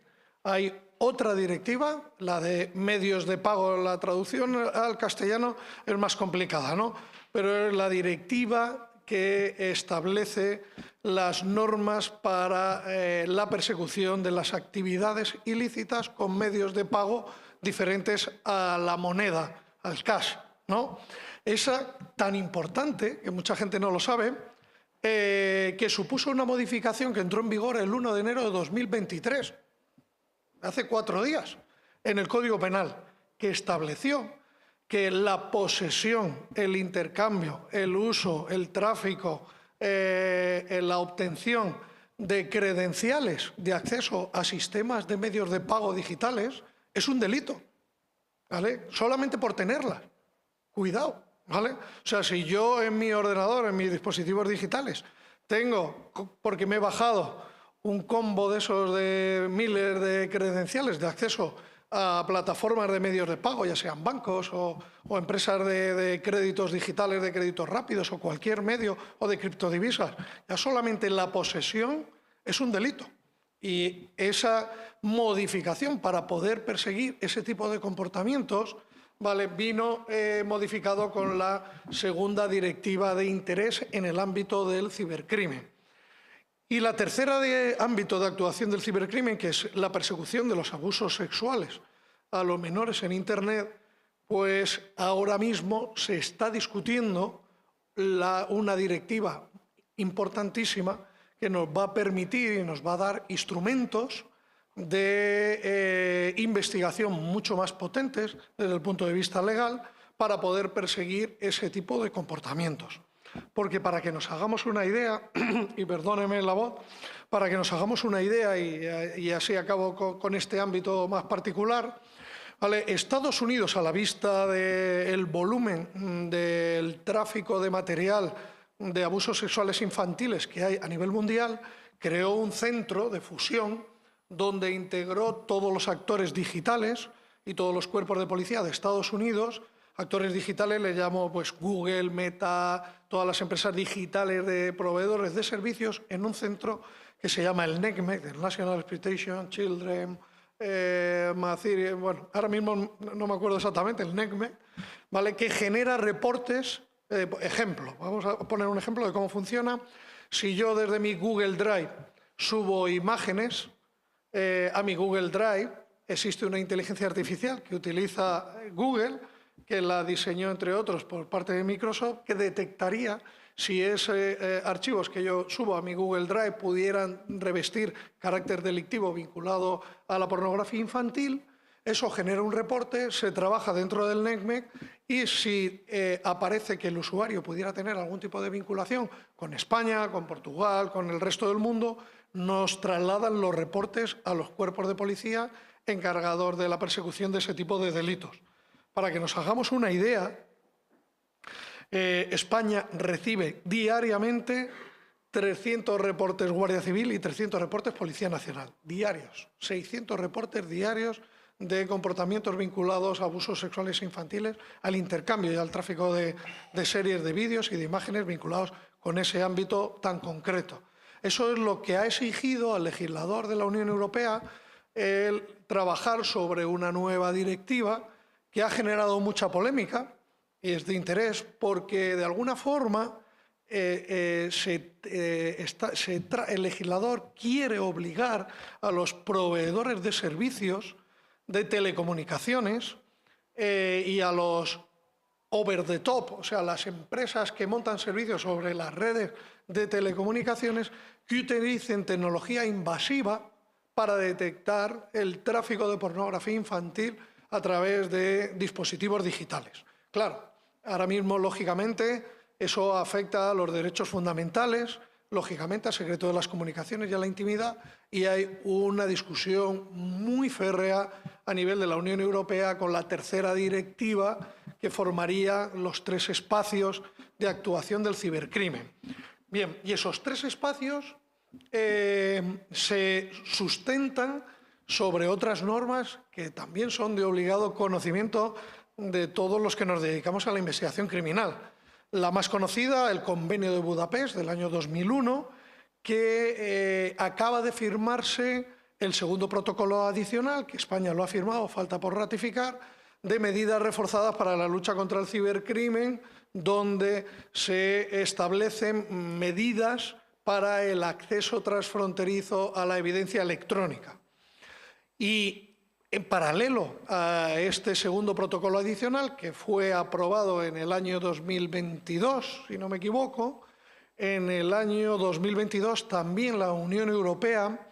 hay otra directiva, la de medios de pago. La traducción al castellano es más complicada, ¿no? Pero es la directiva que establece las normas para la persecución de las actividades ilícitas con medios de pago diferentes a la moneda, al cash, ¿no? Esa tan importante, que mucha gente no lo sabe, que supuso una modificación que entró en vigor el 1 de enero de 2023, hace 4 días, en el Código Penal, que estableció que la posesión, el intercambio, el uso, el tráfico, la obtención de credenciales de acceso a sistemas de medios de pago digitales es un delito, ¿vale? Solamente por tenerlas. Cuidado, ¿vale? O sea, si yo en mi ordenador, en mis dispositivos digitales, tengo, porque me he bajado un combo de esos de miles de credenciales de acceso a plataformas de medios de pago, ya sean bancos o empresas de créditos digitales, de créditos rápidos o cualquier medio o de criptodivisas, ya solamente la posesión es un delito. Y esa modificación para poder perseguir ese tipo de comportamientos, ¿vale?, vino modificado con la segunda directiva de interés en el ámbito del cibercrimen. Y la tercera ámbito de actuación del cibercrimen, que es la persecución de los abusos sexuales a los menores en Internet, pues ahora mismo se está discutiendo una directiva importantísima que nos va a permitir y nos va a dar instrumentos de investigación mucho más potentes desde el punto de vista legal para poder perseguir ese tipo de comportamientos. Porque para que nos hagamos una idea, y perdónenme la voz, para que nos hagamos una idea, y así acabo con este ámbito más particular, ¿vale? Estados Unidos, a la vista del volumen del tráfico de material de abusos sexuales infantiles que hay a nivel mundial, creó un centro de fusión donde integró todos los actores digitales y todos los cuerpos de policía de Estados Unidos. Actores digitales le llamo pues Google, Meta, todas las empresas digitales de proveedores de servicios en un centro que se llama el NECMEC, el National Exploitation Children, bueno, ahora mismo no me acuerdo exactamente, el NECMEC, ¿vale?, que genera reportes. Ejemplo, vamos a poner un ejemplo de cómo funciona. Si yo desde mi Google Drive subo imágenes a mi Google Drive, existe una inteligencia artificial que utiliza Google, que la diseñó, entre otros, por parte de Microsoft, que detectaría si esos archivos que yo subo a mi Google Drive pudieran revestir carácter delictivo vinculado a la pornografía infantil. Eso genera un reporte, se trabaja dentro del NECMEC y si aparece que el usuario pudiera tener algún tipo de vinculación con España, con Portugal, con el resto del mundo, nos trasladan los reportes a los cuerpos de policía encargados de la persecución de ese tipo de delitos. Para que nos hagamos una idea, España recibe diariamente 300 reportes Guardia Civil y 300 reportes Policía Nacional, diarios, 600 reportes diarios de comportamientos vinculados a abusos sexuales infantiles, al intercambio y al tráfico de series de vídeos y de imágenes vinculados con ese ámbito tan concreto. Eso es lo que ha exigido al legislador de la Unión Europea el trabajar sobre una nueva directiva que ha generado mucha polémica y es de interés porque de alguna forma el legislador quiere obligar a los proveedores de servicios de telecomunicaciones y a los over the top, o sea, las empresas que montan servicios sobre las redes de telecomunicaciones, que utilicen tecnología invasiva para detectar el tráfico de pornografía infantil a través de dispositivos digitales. Claro, ahora mismo, lógicamente, eso afecta a los derechos fundamentales, lógicamente al secreto de las comunicaciones y a la intimidad, y hay una discusión muy férrea a nivel de la Unión Europea con la tercera directiva que formaría los 3 espacios de actuación del cibercrimen. Bien, y esos 3 espacios se sustentan sobre otras normas que también son de obligado conocimiento de todos los que nos dedicamos a la investigación criminal. La más conocida, el Convenio de Budapest del año 2001, que acaba de firmarse el segundo protocolo adicional, que España lo ha firmado, falta por ratificar, de medidas reforzadas para la lucha contra el cibercrimen, donde se establecen medidas para el acceso transfronterizo a la evidencia electrónica. Y en paralelo a este segundo protocolo adicional, que fue aprobado en el año 2022, si no me equivoco, en el año 2022 también la Unión Europea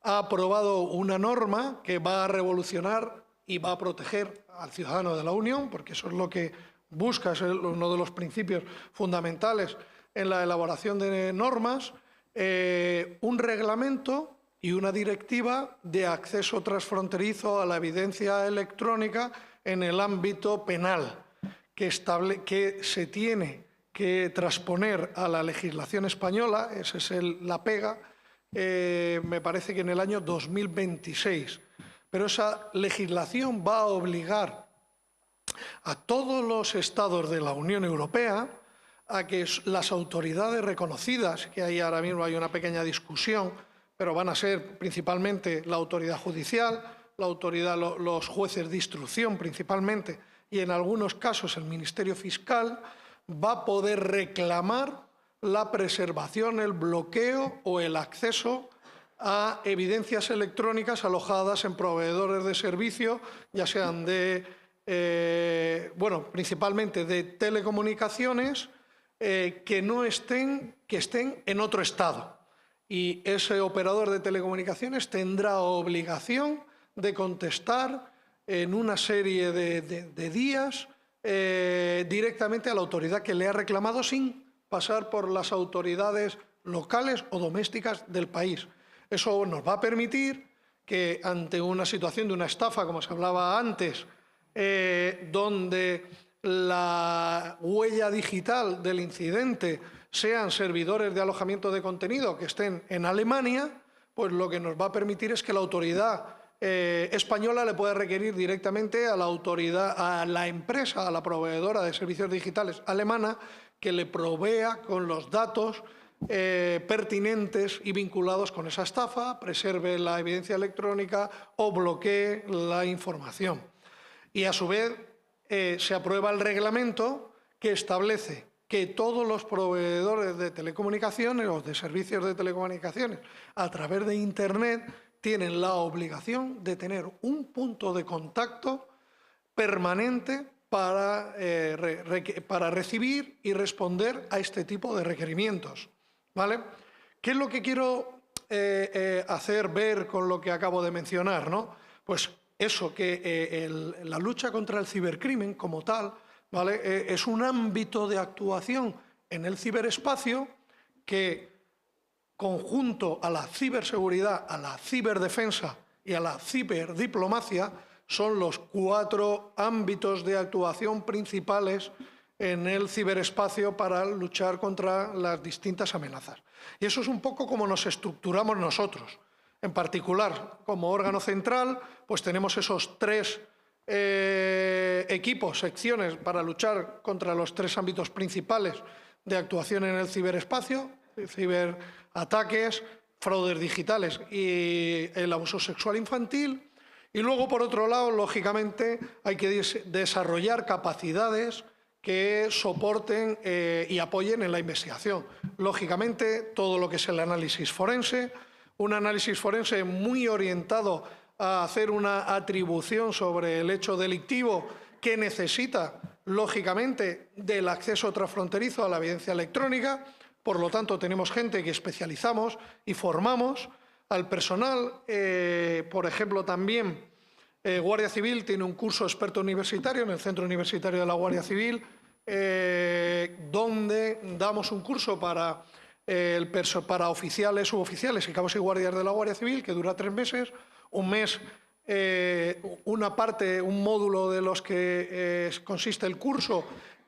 ha aprobado una norma que va a revolucionar y va a proteger al ciudadano de la Unión, porque eso es lo que busca, es uno de los principios fundamentales en la elaboración de normas, un reglamento y una directiva de acceso transfronterizo a la evidencia electrónica en el ámbito penal, que se tiene que transponer a la legislación española, esa es la pega, me parece que en el año 2026. Pero esa legislación va a obligar a todos los Estados de la Unión Europea a que las autoridades reconocidas, que ahí ahora mismo hay una pequeña discusión, pero van a ser principalmente la autoridad judicial, los jueces de instrucción principalmente, y en algunos casos el Ministerio Fiscal, va a poder reclamar la preservación, el bloqueo o el acceso a evidencias electrónicas alojadas en proveedores de servicio, ya sean principalmente de telecomunicaciones, que estén en otro estado. Y ese operador de telecomunicaciones tendrá obligación de contestar en una serie de días directamente a la autoridad que le ha reclamado sin pasar por las autoridades locales o domésticas del país. Eso nos va a permitir que ante una situación de una estafa, como se hablaba antes, donde la huella digital del incidente sean servidores de alojamiento de contenido que estén en Alemania, pues lo que nos va a permitir es que la autoridad española le pueda requerir directamente a la autoridad, a la empresa, a la proveedora de servicios digitales alemana, que le provea con los datos pertinentes y vinculados con esa estafa, preserve la evidencia electrónica o bloquee la información. Y a su vez se aprueba el reglamento que establece que todos los proveedores de telecomunicaciones o de servicios de telecomunicaciones a través de Internet tienen la obligación de tener un punto de contacto permanente para recibir y responder a este tipo de requerimientos, ¿vale? ¿Qué es lo que quiero hacer ver con lo que acabo de mencionar, ¿no? Pues eso, que la lucha contra el cibercrimen como tal, ¿vale? Es un ámbito de actuación en el ciberespacio que, conjunto a la ciberseguridad, a la ciberdefensa y a la ciberdiplomacia, son los 4 ámbitos de actuación principales en el ciberespacio para luchar contra las distintas amenazas. Y eso es un poco como nos estructuramos nosotros. En particular, como órgano central, pues tenemos esos 3 equipos, secciones, para luchar contra los 3 ámbitos principales de actuación en el ciberespacio: ciberataques, fraudes digitales y el abuso sexual infantil. Y luego, por otro lado, lógicamente, hay que desarrollar capacidades que soporten y apoyen en la investigación. Lógicamente, todo lo que es el análisis forense, un análisis forense muy orientado a hacer una atribución sobre el hecho delictivo que necesita, lógicamente, del acceso transfronterizo a la evidencia electrónica. Por lo tanto, tenemos gente que especializamos y formamos al personal, por ejemplo, también Guardia Civil tiene un curso experto universitario en el Centro Universitario de la Guardia Civil, donde damos un curso para oficiales, suboficiales y cabos y guardias de la Guardia Civil, que dura 3 meses. Un mes, un módulo de los que consiste el curso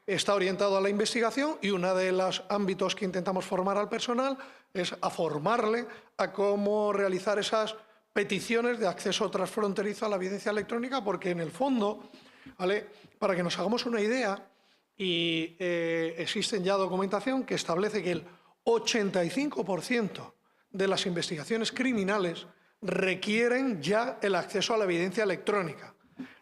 está orientado a la investigación, y uno de los ámbitos que intentamos formar al personal es a formarle a cómo realizar esas peticiones de acceso transfronterizo a la evidencia electrónica, porque en el fondo, ¿vale?, para que nos hagamos una idea, y existen ya documentación que establece que el 85% de las investigaciones criminales requieren ya el acceso a la evidencia electrónica,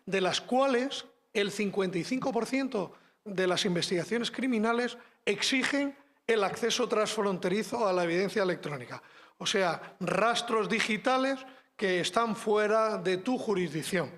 de las cuales el 55% de las investigaciones criminales exigen el acceso transfronterizo a la evidencia electrónica. O sea, rastros digitales que están fuera de tu jurisdicción.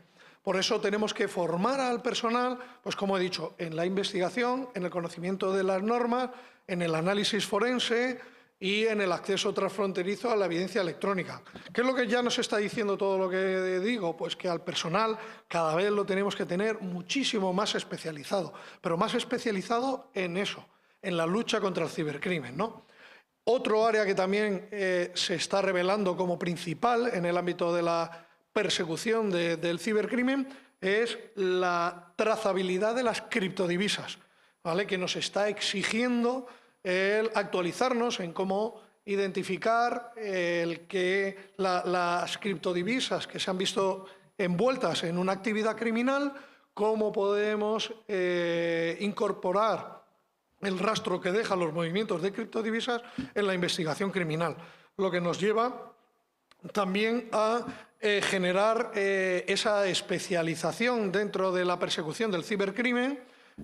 Por eso tenemos que formar al personal, pues como he dicho, en la investigación, en el conocimiento de las normas, en el análisis forense y en el acceso transfronterizo a la evidencia electrónica. ¿Qué es lo que ya nos está diciendo todo lo que digo? Pues que al personal cada vez lo tenemos que tener muchísimo más especializado, pero más especializado en eso, en la lucha contra el cibercrimen, ¿no? Otro área que también se está revelando como principal en el ámbito de la persecución del cibercrimen es la trazabilidad de las criptodivisas, ¿vale?, que nos está exigiendo el actualizarnos en cómo identificar que las criptodivisas que se han visto envueltas en una actividad criminal, cómo podemos incorporar el rastro que dejan los movimientos de criptodivisas en la investigación criminal, lo que nos lleva también a generar esa especialización dentro de la persecución del cibercrimen,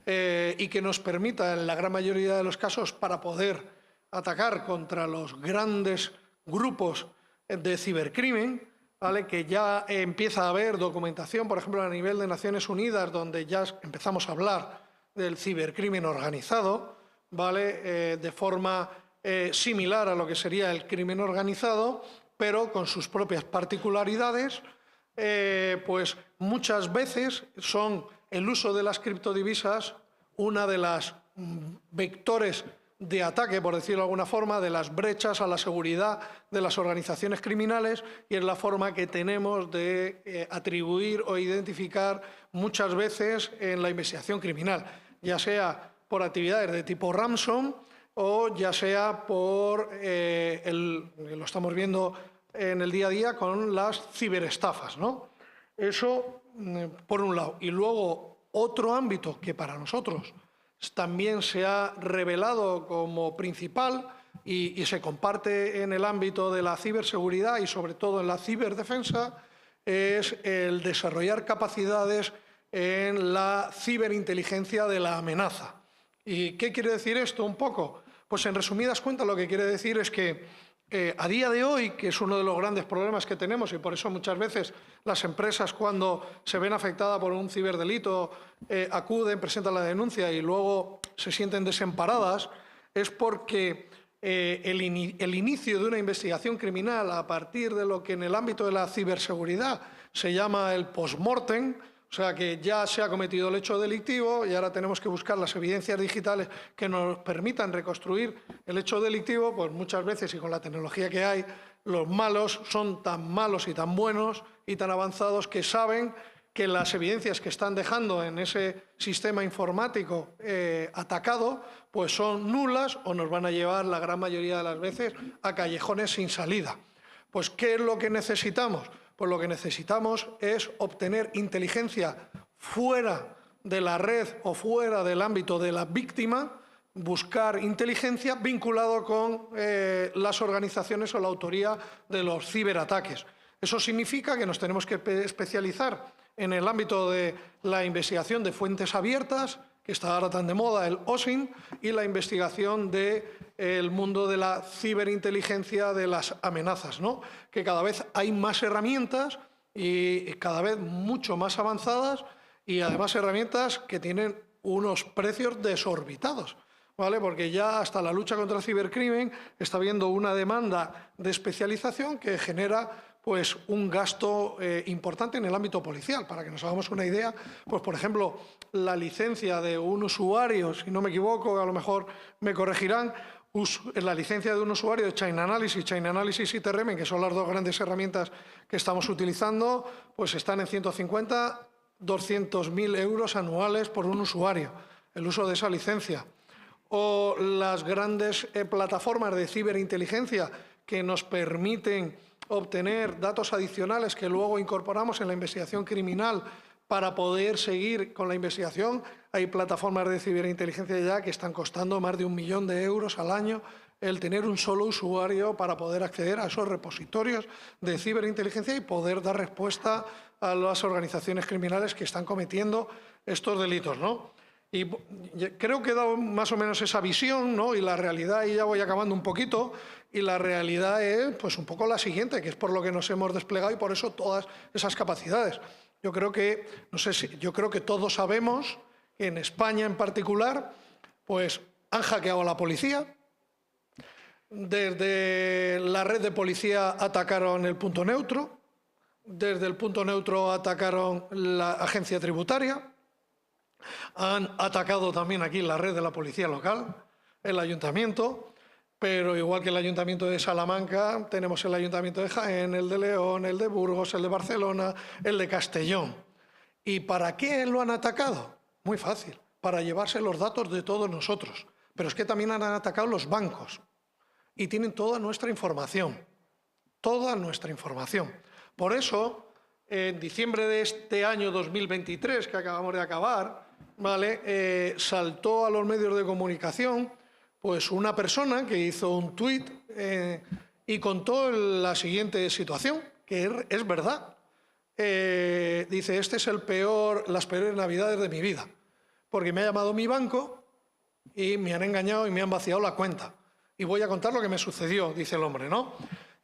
y que nos permita, en la gran mayoría de los casos, para poder atacar contra los grandes grupos de cibercrimen, ¿vale?, que ya empieza a haber documentación, por ejemplo, a nivel de Naciones Unidas, donde ya empezamos a hablar del cibercrimen organizado, ¿vale?, de forma similar a lo que sería el crimen organizado, pero con sus propias particularidades. Pues muchas veces son el uso de las criptodivisas una de las vectores de ataque, por decirlo de alguna forma, de las brechas a la seguridad de las organizaciones criminales, y es la forma que tenemos de atribuir o identificar muchas veces en la investigación criminal, ya sea por actividades de tipo ransom o ya sea por, lo estamos viendo en el día a día con las ciberestafas, ¿no? Eso por un lado. Y luego otro ámbito que para nosotros también se ha revelado como principal y se comparte en el ámbito de la ciberseguridad y sobre todo en la ciberdefensa es el desarrollar capacidades en la ciberinteligencia de la amenaza. ¿Y qué quiere decir esto un poco? Pues en resumidas cuentas lo que quiere decir es que a día de hoy, que es uno de los grandes problemas que tenemos, y por eso muchas veces las empresas, cuando se ven afectadas por un ciberdelito, acuden, presentan la denuncia y luego se sienten desamparadas, es porque el inicio de una investigación criminal a partir de lo que en el ámbito de la ciberseguridad se llama el post-mortem, o sea que ya se ha cometido el hecho delictivo y ahora tenemos que buscar las evidencias digitales que nos permitan reconstruir el hecho delictivo, pues muchas veces, y con la tecnología que hay, los malos son tan malos y tan buenos y tan avanzados que saben que las evidencias que están dejando en ese sistema informático atacado pues son nulas o nos van a llevar la gran mayoría de las veces a callejones sin salida. Pues ¿qué es lo que necesitamos? Pues lo que necesitamos es obtener inteligencia fuera de la red o fuera del ámbito de la víctima, buscar inteligencia vinculado con las organizaciones o la autoría de los ciberataques. Eso significa que nos tenemos que especializar en el ámbito de la investigación de fuentes abiertas, que está ahora tan de moda, el OSINT, y la investigación del mundo de la ciberinteligencia de las amenazas, ¿no? Que cada vez hay más herramientas y cada vez mucho más avanzadas y además herramientas que tienen unos precios desorbitados, ¿vale? Porque ya hasta la lucha contra el cibercrimen está habiendo una demanda de especialización que genera pues un gasto importante en el ámbito policial. Para que nos hagamos una idea, pues por ejemplo, la licencia de un usuario, si no me equivoco, a lo mejor me corregirán, la licencia de un usuario de Chain Analysis y TRM, que son las dos grandes herramientas que estamos utilizando, pues están en 150, 200.000 euros anuales por un usuario, el uso de esa licencia. O las grandes plataformas de ciberinteligencia que nos permiten obtener datos adicionales que luego incorporamos en la investigación criminal para poder seguir con la investigación. Hay plataformas de ciberinteligencia ya que están costando más de 1 millón de euros al año el tener un solo usuario para poder acceder a esos repositorios de ciberinteligencia y poder dar respuesta a las organizaciones criminales que están cometiendo estos delitos, ¿no? Y creo que he dado más o menos esa visión, ¿no? Y la realidad, y ya voy acabando un poquito, y la realidad es pues un poco la siguiente, que es por lo que nos hemos desplegado y por eso todas esas capacidades. Yo creo que, yo creo que todos sabemos que en España en particular, pues han hackeado a la policía. Desde la red de policía atacaron el punto neutro, desde el punto neutro atacaron la agencia tributaria, han atacado también aquí la red de la policía local, el ayuntamiento, pero igual que el ayuntamiento de Salamanca, tenemos el ayuntamiento de Jaén, el de León, el de Burgos, el de Barcelona, el de Castellón. ¿Y para qué lo han atacado? Muy fácil, para llevarse los datos de todos nosotros. Pero es que también han atacado los bancos y tienen toda nuestra información, toda nuestra información. Por eso, en diciembre de este año 2023, que acabamos de acabar, ¿vale? Saltó a los medios de comunicación pues una persona que hizo un tuit y contó la siguiente situación, que es verdad. Dice, este es las peores navidades de mi vida, porque me ha llamado mi banco y me han engañado y me han vaciado la cuenta. Y voy a contar lo que me sucedió, dice el hombre, ¿no?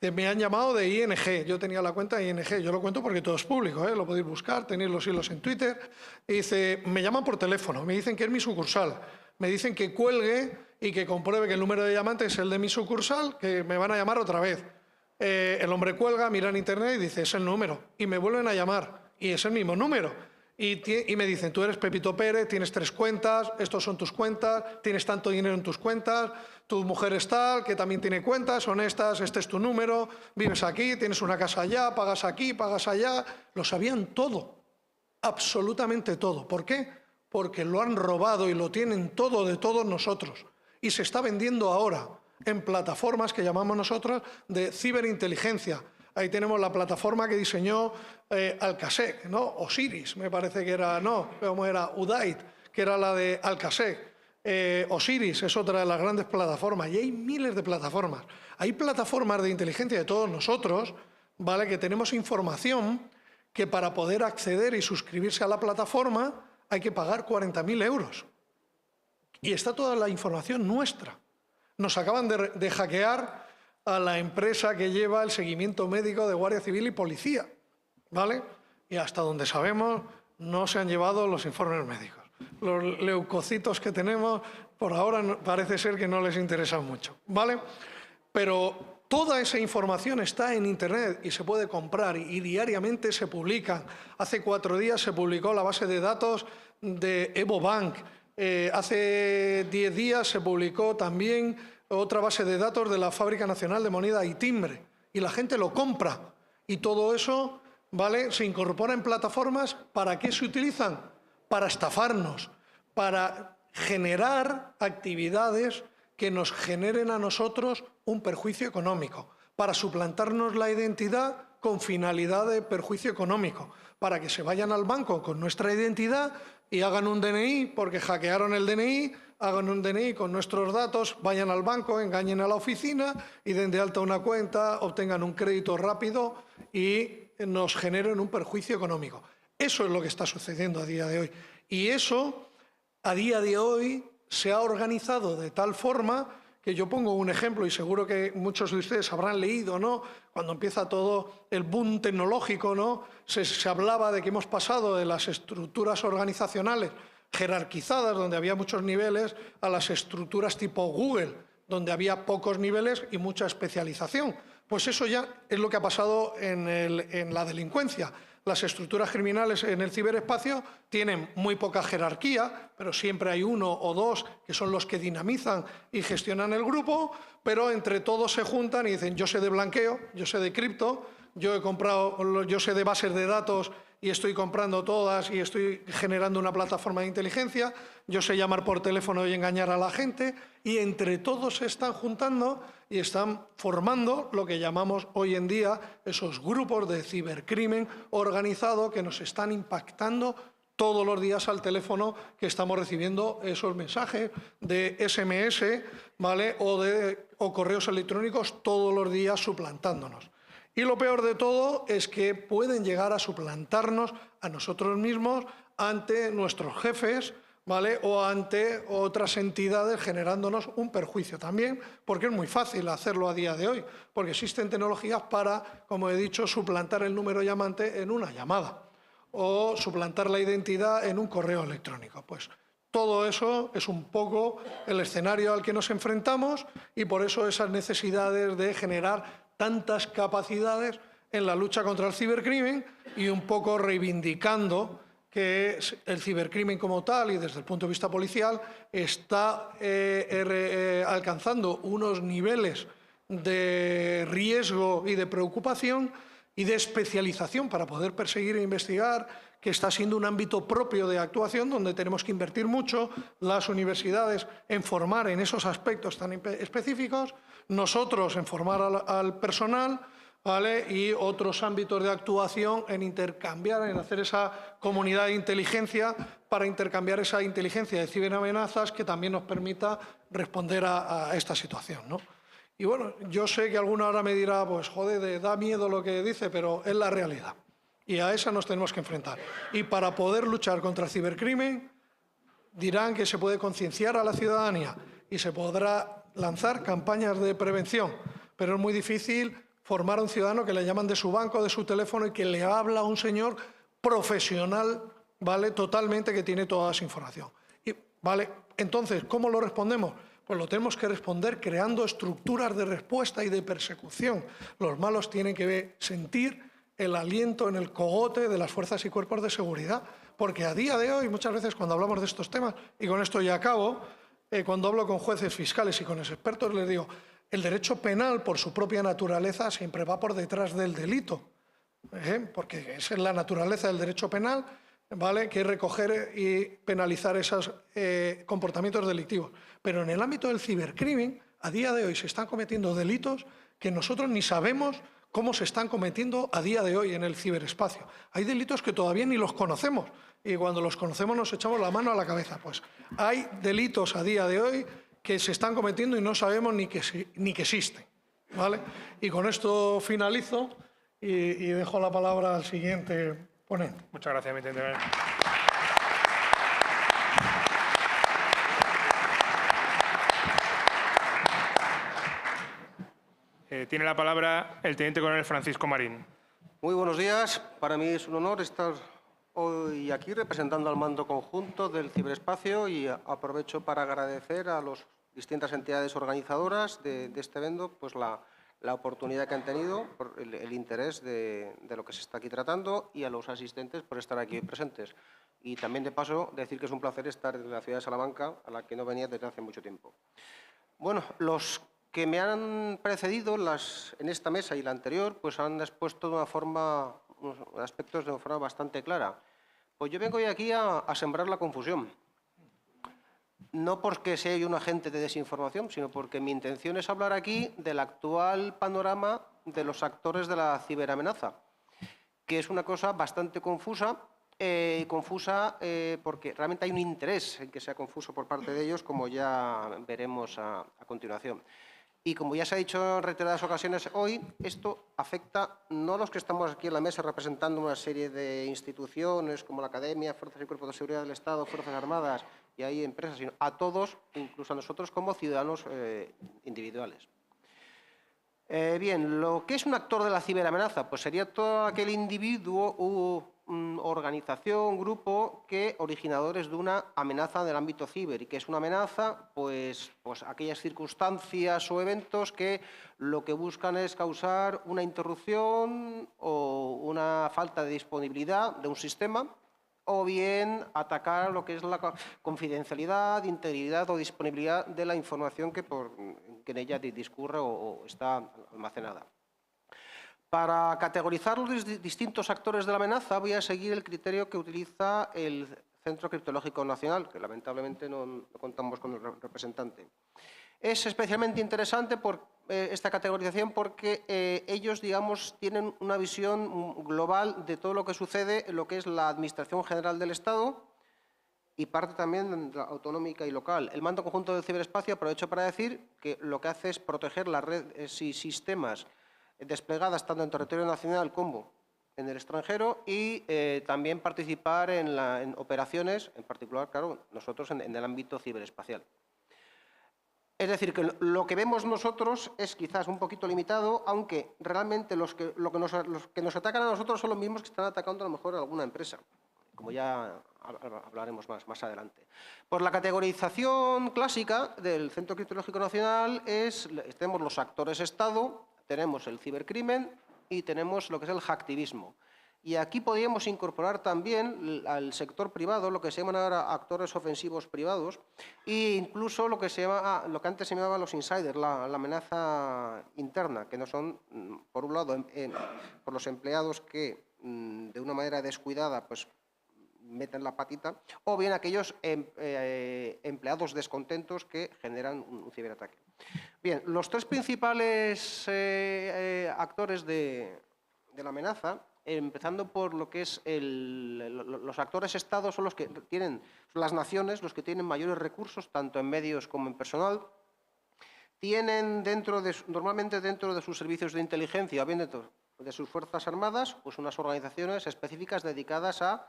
Me han llamado de ING, yo tenía la cuenta de ING, yo lo cuento porque todo es público, lo podéis buscar, tenéis los hilos en Twitter. Y dice, me llaman por teléfono, me dicen que es mi sucursal, me dicen que cuelgue y que compruebe que el número de llamante es el de mi sucursal, que me van a llamar otra vez. El hombre cuelga, mira en internet y dice, es el número. Y me vuelven a llamar y es el mismo número. Y me dicen, tú eres Pepito Pérez, tienes 3 cuentas, estos son tus cuentas, tienes tanto dinero en tus cuentas, tu mujer es tal, que también tiene cuentas, son estas, este es tu número, vives aquí, tienes una casa allá, pagas aquí, pagas allá. Lo sabían todo, absolutamente todo. ¿Por qué? Porque lo han robado y lo tienen todo de todos nosotros. Y se está vendiendo ahora en plataformas que llamamos nosotros de ciberinteligencia. Ahí tenemos la plataforma que diseñó Alcasec, ¿no? Osiris, me parece que era, no, como era Udait, que era la de Alcasec. Osiris es otra de las grandes plataformas y hay miles de plataformas. Hay plataformas de inteligencia de todos nosotros, ¿vale? Que tenemos información que para poder acceder y suscribirse a la plataforma hay que pagar 40.000 euros. Y está toda la información nuestra. Nos acaban de hackear a la empresa que lleva el seguimiento médico de Guardia Civil y Policía, ¿vale? Y hasta donde sabemos no se han llevado los informes médicos. Los leucocitos que tenemos por ahora parece ser que no les interesan mucho, ¿vale? Pero toda esa información está en Internet y se puede comprar y diariamente se publican. Hace 4 días se publicó la base de datos de EvoBank. Hace 10 días se publicó también otra base de datos de la Fábrica Nacional de Moneda y Timbre. Y la gente lo compra. Y todo eso, ¿vale?, se incorpora en plataformas. ¿Para qué se utilizan? Para estafarnos, para generar actividades que nos generen a nosotros un perjuicio económico, para suplantarnos la identidad con finalidad de perjuicio económico, para que se vayan al banco con nuestra identidad y hagan un DNI, porque hackearon el DNI, hagan un DNI con nuestros datos, vayan al banco, engañen a la oficina y den de alta una cuenta, obtengan un crédito rápido y nos generen un perjuicio económico. Eso es lo que está sucediendo a día de hoy. Y eso, a día de hoy, se ha organizado de tal forma que yo pongo un ejemplo, y seguro que muchos de ustedes habrán leído, ¿no? Cuando empieza todo el boom tecnológico, ¿no? Se hablaba de que hemos pasado de las estructuras organizacionales jerarquizadas, donde había muchos niveles, a las estructuras tipo Google, donde había pocos niveles y mucha especialización. Pues eso ya es lo que ha pasado en la delincuencia. Las estructuras criminales en el ciberespacio tienen muy poca jerarquía, pero siempre hay uno o dos que son los que dinamizan y gestionan el grupo, pero entre todos se juntan y dicen: yo sé de blanqueo, yo sé de cripto, yo sé de bases de datos y estoy comprando todas y estoy generando una plataforma de inteligencia, yo sé llamar por teléfono y engañar a la gente, y entre todos se están juntando y están formando lo que llamamos hoy en día esos grupos de cibercrimen organizado que nos están impactando todos los días al teléfono, que estamos recibiendo esos mensajes de SMS, ¿vale? o correos electrónicos todos los días suplantándonos. Y lo peor de todo es que pueden llegar a suplantarnos a nosotros mismos ante nuestros jefes, ¿vale? O ante otras entidades, generándonos un perjuicio también, porque es muy fácil hacerlo a día de hoy, porque existen tecnologías para, como he dicho, suplantar el número llamante en una llamada o suplantar la identidad en un correo electrónico. Pues todo eso es un poco el escenario al que nos enfrentamos, y por eso esas necesidades de generar tantas capacidades en la lucha contra el cibercrimen, y un poco reivindicando que el cibercrimen como tal y desde el punto de vista policial está alcanzando unos niveles de riesgo y de preocupación y de especialización para poder perseguir e investigar, que está siendo un ámbito propio de actuación donde tenemos que invertir mucho, las universidades en formar en esos aspectos tan específicos, nosotros en formar al personal, ¿vale? Y otros ámbitos de actuación en intercambiar, en hacer esa comunidad de inteligencia para intercambiar esa inteligencia de ciberamenazas que también nos permita responder a esta situación, ¿no? Y bueno, yo sé que alguno ahora me dirá, pues joder, da miedo lo que dice, pero es la realidad. Y a esa nos tenemos que enfrentar. Y para poder luchar contra el cibercrimen, dirán que se puede concienciar a la ciudadanía y se podrá lanzar campañas de prevención, pero es muy difícil formar a un ciudadano que le llaman de su banco, de su teléfono, y que le habla a un señor profesional, ¿vale? Totalmente, que tiene toda esa información. Y, ¿vale? Entonces, ¿cómo lo respondemos? Pues lo tenemos que responder creando estructuras de respuesta y de persecución. Los malos tienen que sentir el aliento en el cogote de las fuerzas y cuerpos de seguridad, porque a día de hoy, muchas veces cuando hablamos de estos temas, y con esto ya acabo, cuando hablo con jueces, fiscales y con los expertos, les digo: el derecho penal, por su propia naturaleza, siempre va por detrás del delito, porque esa es la naturaleza del derecho penal, ¿vale? Que es recoger y penalizar esos comportamientos delictivos. Pero en el ámbito del cibercrimen, a día de hoy se están cometiendo delitos que nosotros ni sabemos cómo se están cometiendo a día de hoy en el ciberespacio. Hay delitos que todavía ni los conocemos, y cuando los conocemos nos echamos la mano a la cabeza. Pues hay delitos a día de hoy que se están cometiendo y no sabemos ni que existen, ¿vale? Y con esto finalizo y dejo la palabra al siguiente ponente. Muchas gracias, mi teniente coronel. Tiene la palabra el teniente coronel Francisco Marín. Muy buenos días. Para mí es un honor estar hoy aquí representando al mando conjunto del ciberespacio, y aprovecho para agradecer a las distintas entidades organizadoras de este evento pues la oportunidad que han tenido, por el interés de lo que se está aquí tratando, y a los asistentes por estar aquí presentes. Y también, de paso, decir que es un placer estar en la ciudad de Salamanca, a la que no venía desde hace mucho tiempo. Bueno, los que me han precedido en esta mesa y la anterior, pues han expuesto de una forma, aspectos de una forma bastante clara. Pues yo vengo hoy aquí a sembrar la confusión. No porque sea yo un agente de desinformación, sino porque mi intención es hablar aquí del actual panorama de los actores de la ciberamenaza, que es una cosa bastante confusa, porque realmente hay un interés en que sea confuso por parte de ellos, como ya veremos a continuación. Y como ya se ha dicho en reiteradas ocasiones hoy, esto afecta no a los que estamos aquí en la mesa representando una serie de instituciones como la Academia, Fuerzas y Cuerpos de Seguridad del Estado, Fuerzas Armadas y hay empresas, sino a todos, incluso a nosotros como ciudadanos individuales. Bien, lo que es un actor de la ciberamenaza, pues sería todo aquel individuo u organización, grupo, que originadores de una amenaza en el ámbito ciber. ¿Y qué es una amenaza? Pues aquellas circunstancias o eventos que lo que buscan es causar una interrupción o una falta de disponibilidad de un sistema, o bien atacar lo que es la confidencialidad, integridad o disponibilidad de la información que en ella discurre o está almacenada. Para categorizar los distintos actores de la amenaza voy a seguir el criterio que utiliza el Centro Criptológico Nacional, que lamentablemente no contamos con el representante. Es especialmente interesante esta categorización porque ellos, digamos, tienen una visión global de todo lo que sucede en lo que es la Administración General del Estado y parte también autonómica y local. El Mando Conjunto del Ciberespacio, aprovecho para decir que lo que hace es proteger las redes y sistemas desplegadas tanto en territorio nacional como en el extranjero y también participar en operaciones, en particular, claro, nosotros en el ámbito ciberespacial. Es decir, que lo que vemos nosotros es quizás un poquito limitado, aunque realmente los que nos atacan a nosotros son los mismos que están atacando a lo mejor a alguna empresa, como ya hablaremos más adelante. Por la categorización clásica del Centro Criptológico Nacional tenemos los actores Estado, tenemos el cibercrimen y tenemos lo que es el hacktivismo. Y aquí podríamos incorporar también al sector privado, lo que se llaman ahora actores ofensivos privados, e incluso lo que antes se llamaba los insiders, la amenaza interna, que no son, por un lado, por los empleados que de una manera descuidada pues meten la patita, o bien aquellos empleados descontentos que generan un ciberataque. Bien, los tres principales actores de la amenaza, empezando por lo que es los actores Estado, son las naciones los que tienen mayores recursos, tanto en medios como en personal. Tienen normalmente dentro de sus servicios de inteligencia, o bien dentro de sus Fuerzas Armadas, pues unas organizaciones específicas dedicadas a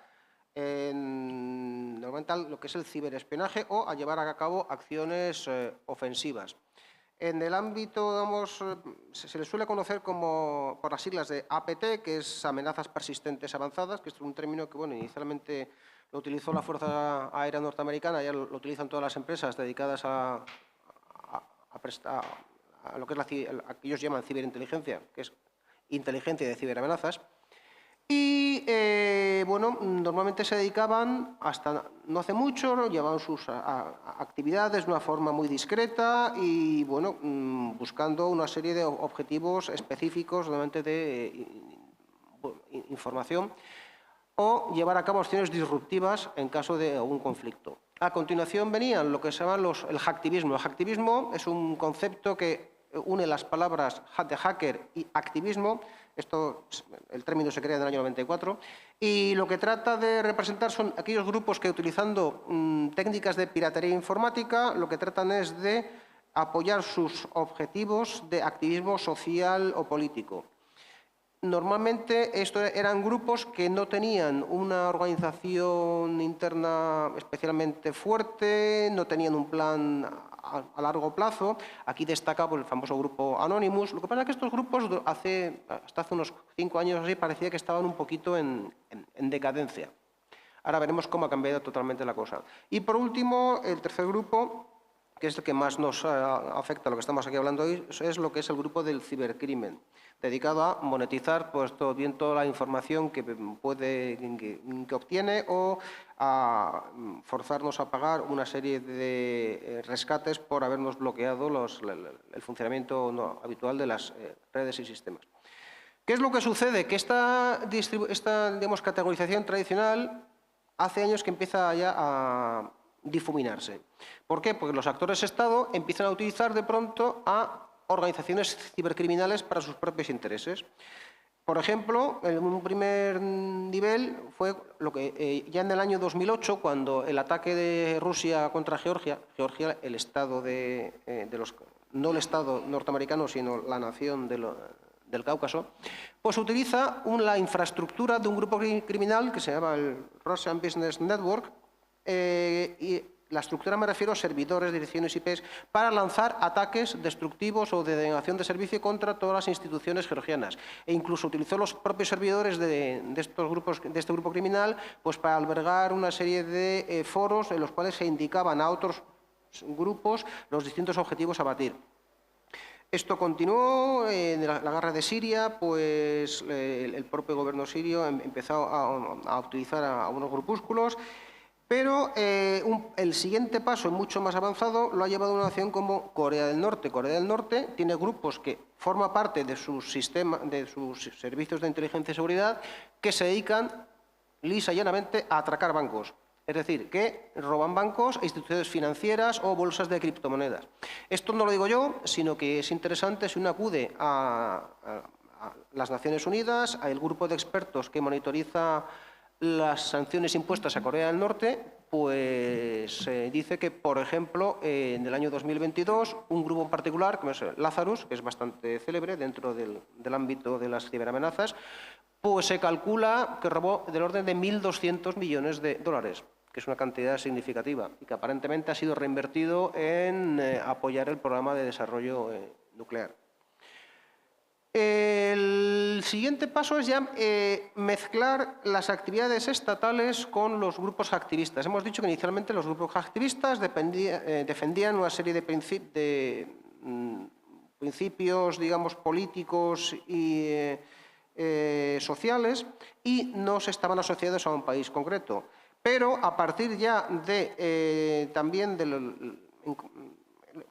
normalmente lo que es el ciberespionaje o a llevar a cabo acciones ofensivas. En el ámbito, digamos, se le suele conocer por las siglas de APT, que es amenazas persistentes avanzadas, que es un término que, bueno, inicialmente lo utilizó la Fuerza Aérea Norteamericana, ya lo utilizan todas las empresas dedicadas a lo que es a que ellos llaman ciberinteligencia, que es inteligencia de ciberamenazas. Y, bueno, normalmente se dedicaban, hasta no hace mucho, llevaban sus actividades de una forma muy discreta y, bueno, buscando una serie de objetivos específicos, normalmente de información, o llevar a cabo acciones disruptivas en caso de algún conflicto. A continuación venían lo que se llama el hacktivismo. El hacktivismo es un concepto que une las palabras de hacker y activismo. El término se crea en el año 94 y lo que trata de representar son aquellos grupos que, utilizando técnicas de piratería informática, lo que tratan es de apoyar sus objetivos de activismo social o político. Normalmente estos eran grupos que no tenían una organización interna especialmente fuerte, no tenían un plan a largo plazo. Aquí destaca el famoso grupo Anonymous. Lo que pasa es que estos grupos hasta hace unos 5 años así parecía que estaban un poquito en decadencia. Ahora veremos cómo ha cambiado totalmente la cosa. Y por último, el tercer grupo, que es el que más nos afecta a lo que estamos aquí hablando hoy, es lo que es el grupo del cibercrimen, dedicado a monetizar pues, toda la información que obtiene o a forzarnos a pagar una serie de rescates por habernos bloqueado el funcionamiento habitual de las redes y sistemas. ¿Qué es lo que sucede? Que esta digamos, categorización tradicional hace años que empieza ya a difuminarse. ¿Por qué? Porque los actores Estado empiezan a utilizar de pronto a organizaciones cibercriminales para sus propios intereses. Por ejemplo, en un primer nivel fue lo que ya en el año 2008, cuando el ataque de Rusia contra Georgia, el Estado no el Estado norteamericano, sino la nación del Cáucaso, pues utiliza la infraestructura de un grupo criminal que se llama el Russian Business Network y La estructura me refiero a servidores, direcciones IPs, para lanzar ataques destructivos o de denegación de servicio contra todas las instituciones georgianas. E incluso utilizó los propios servidores de este grupo criminal pues, para albergar una serie de foros en los cuales se indicaban a otros grupos los distintos objetivos a batir. Esto continuó en la guerra de Siria, pues el propio gobierno sirio empezó a utilizar a unos grupúsculos. Pero el siguiente paso, mucho más avanzado, lo ha llevado a una nación como Corea del Norte. Corea del Norte tiene grupos que forman parte de sus servicios de inteligencia y seguridad que se dedican lisa y llanamente a atracar bancos. Es decir, que roban bancos e instituciones financieras o bolsas de criptomonedas. Esto no lo digo yo, sino que es interesante si uno acude a las Naciones Unidas, al grupo de expertos que monitoriza las sanciones impuestas a Corea del Norte, pues dice que, por ejemplo, en el año 2022, un grupo en particular, como es Lazarus, que es bastante célebre dentro del ámbito de las ciberamenazas, pues se calcula que robó del orden de 1.200 millones de dólares, que es una cantidad significativa y que aparentemente ha sido reinvertido en apoyar el programa de desarrollo nuclear. El siguiente paso es ya mezclar las actividades estatales con los grupos activistas. Hemos dicho que inicialmente los grupos activistas defendían una serie de principios, digamos, políticos y sociales y no se estaban asociados a un país concreto. Pero a partir ya de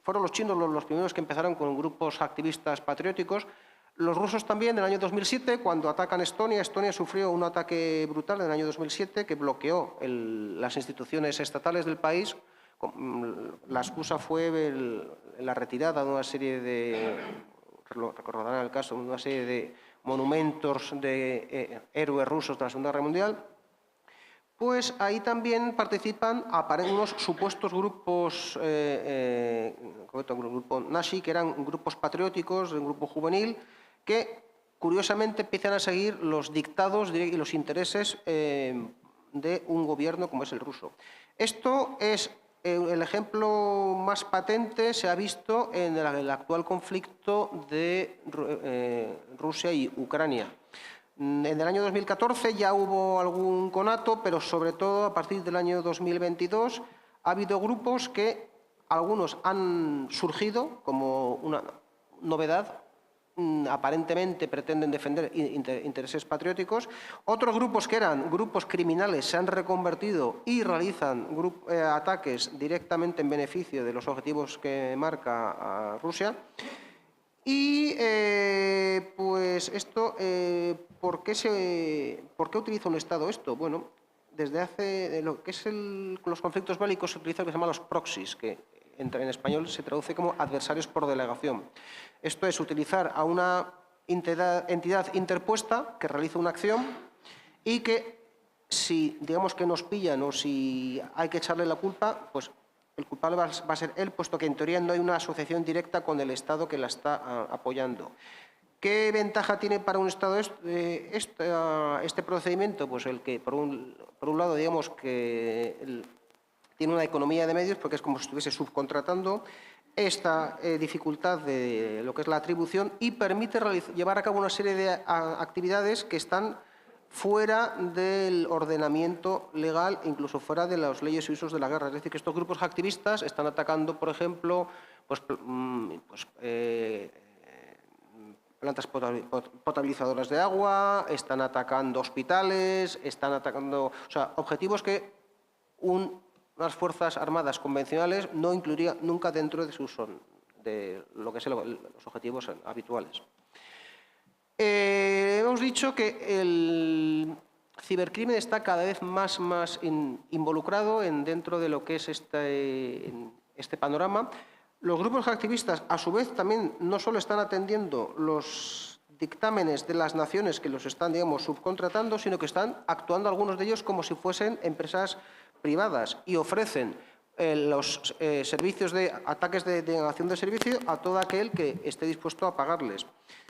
fueron los chinos los primeros que empezaron con grupos activistas patrióticos. Los rusos también, en el año 2007, cuando atacan Estonia, Estonia sufrió un ataque brutal en el año 2007 que bloqueó las instituciones estatales del país. La excusa fue la retirada de una serie de, recordarán el caso, una serie de monumentos de héroes rusos de la Segunda Guerra Mundial. Pues ahí también participan unos supuestos grupos, concreto el grupo Nashi, que eran grupos patrióticos, un grupo juvenil, que curiosamente empiezan a seguir los dictados y los intereses de un gobierno como es el ruso. Esto es el ejemplo más patente, se ha visto en el actual conflicto de Rusia y Ucrania. En el año 2014 ya hubo algún conato, pero sobre todo a partir del año 2022 ha habido grupos que algunos han surgido como una novedad, aparentemente pretenden defender intereses patrióticos. Otros grupos que eran grupos criminales se han reconvertido y realizan ataques directamente en beneficio de los objetivos que marca Rusia. Y pues esto, ¿por qué utiliza un Estado esto? Bueno, desde hace lo que es los conflictos bélicos se utiliza lo que se llama los proxies, que en español se traduce como adversarios por delegación. Esto es utilizar a una entidad interpuesta que realiza una acción y que si digamos que nos pillan o si hay que echarle la culpa, pues el culpable va a ser él, puesto que en teoría no hay una asociación directa con el Estado que la está apoyando. ¿Qué ventaja tiene para un Estado este procedimiento? Pues el que, por un lado, digamos que tiene una economía de medios, porque es como si estuviese subcontratando esta dificultad de lo que es la atribución y permite llevar a cabo una serie de actividades que están fuera del ordenamiento legal, incluso fuera de las leyes y usos de la guerra. Es decir, que estos grupos activistas están atacando, por ejemplo, plantas potabilizadoras de agua, están atacando hospitales, están atacando, o sea, objetivos que unas fuerzas armadas convencionales no incluiría nunca dentro de lo que son los objetivos habituales. Hemos dicho que el cibercrimen está cada vez más involucrado dentro de lo que es este panorama. Los grupos activistas, a su vez, también no solo están atendiendo los dictámenes de las naciones que los están, digamos, subcontratando, sino que están actuando algunos de ellos como si fuesen empresas privadas y ofrecen los servicios de ataques de denegación de servicio a todo aquel que esté dispuesto a pagarles.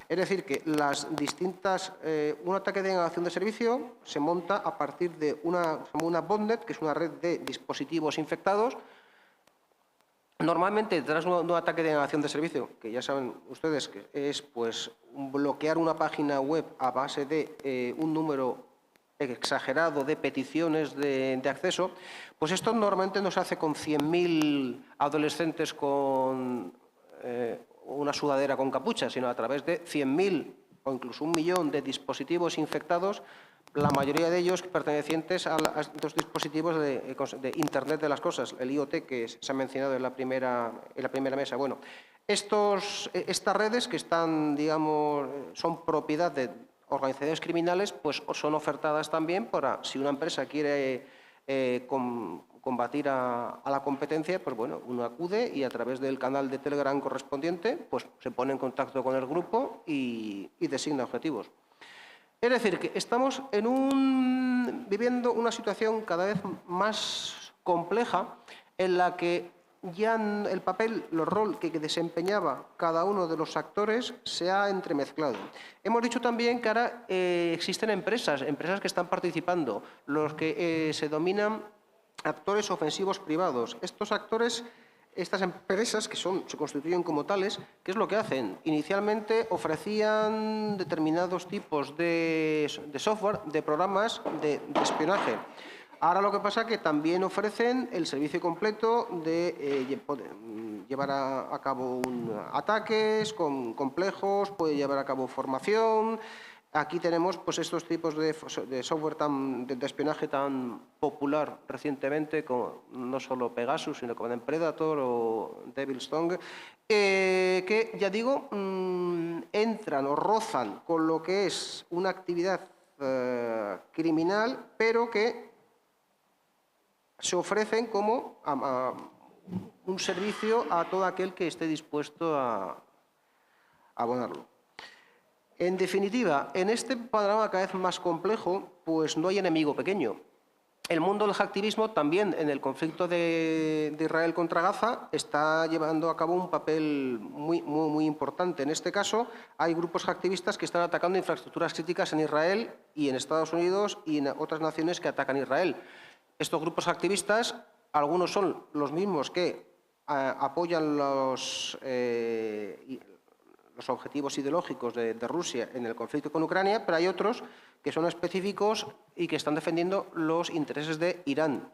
Es decir, que un ataque de denegación de servicio se monta a partir de una botnet, que es una red de dispositivos infectados, Normalmente, detrás de un ataque de negación de servicio, que ya saben ustedes que es pues, bloquear una página web a base de un número exagerado de peticiones de acceso, pues esto normalmente no se hace con 100.000 adolescentes con una sudadera con capucha, sino a través de 100.000 o incluso 1 millón de dispositivos infectados, la mayoría de ellos pertenecientes a estos dispositivos de Internet de las Cosas, el IoT, que se ha mencionado en la primera mesa. Bueno, estas redes que están, digamos, son propiedad de organizaciones criminales, pues son ofertadas también para, si una empresa quiere combatir a la competencia, pues bueno, uno acude y a través del canal de Telegram correspondiente, pues se pone en contacto con el grupo y designa objetivos. Es decir, que estamos viviendo una situación cada vez más compleja en la que ya el papel, el rol que desempeñaba cada uno de los actores se ha entremezclado. Hemos dicho también que ahora existen empresas que están participando, los que se denominan actores ofensivos privados. Estos actores, estas empresas que se constituyen como tales, ¿qué es lo que hacen? Inicialmente ofrecían determinados tipos de software, de programas de espionaje. Ahora lo que pasa es que también ofrecen el servicio completo de llevar a cabo ataques complejos, puede llevar a cabo formación. Aquí tenemos pues, estos tipos de software de espionaje tan popular recientemente, como no solo Pegasus, sino como Predator o Devil's Tongue, que, ya digo, entran o rozan con lo que es una actividad criminal, pero que se ofrecen como un servicio a todo aquel que esté dispuesto a abonarlo. En definitiva, en este panorama cada vez más complejo, pues no hay enemigo pequeño. El mundo del hacktivismo también en el conflicto de Israel contra Gaza está llevando a cabo un papel muy importante. En este caso, hay grupos hacktivistas que están atacando infraestructuras críticas en Israel y en Estados Unidos y en otras naciones que atacan a Israel. Estos grupos activistas, algunos son los mismos que apoyan los objetivos ideológicos de Rusia en el conflicto con Ucrania, pero hay otros que son específicos y que están defendiendo los intereses de Irán.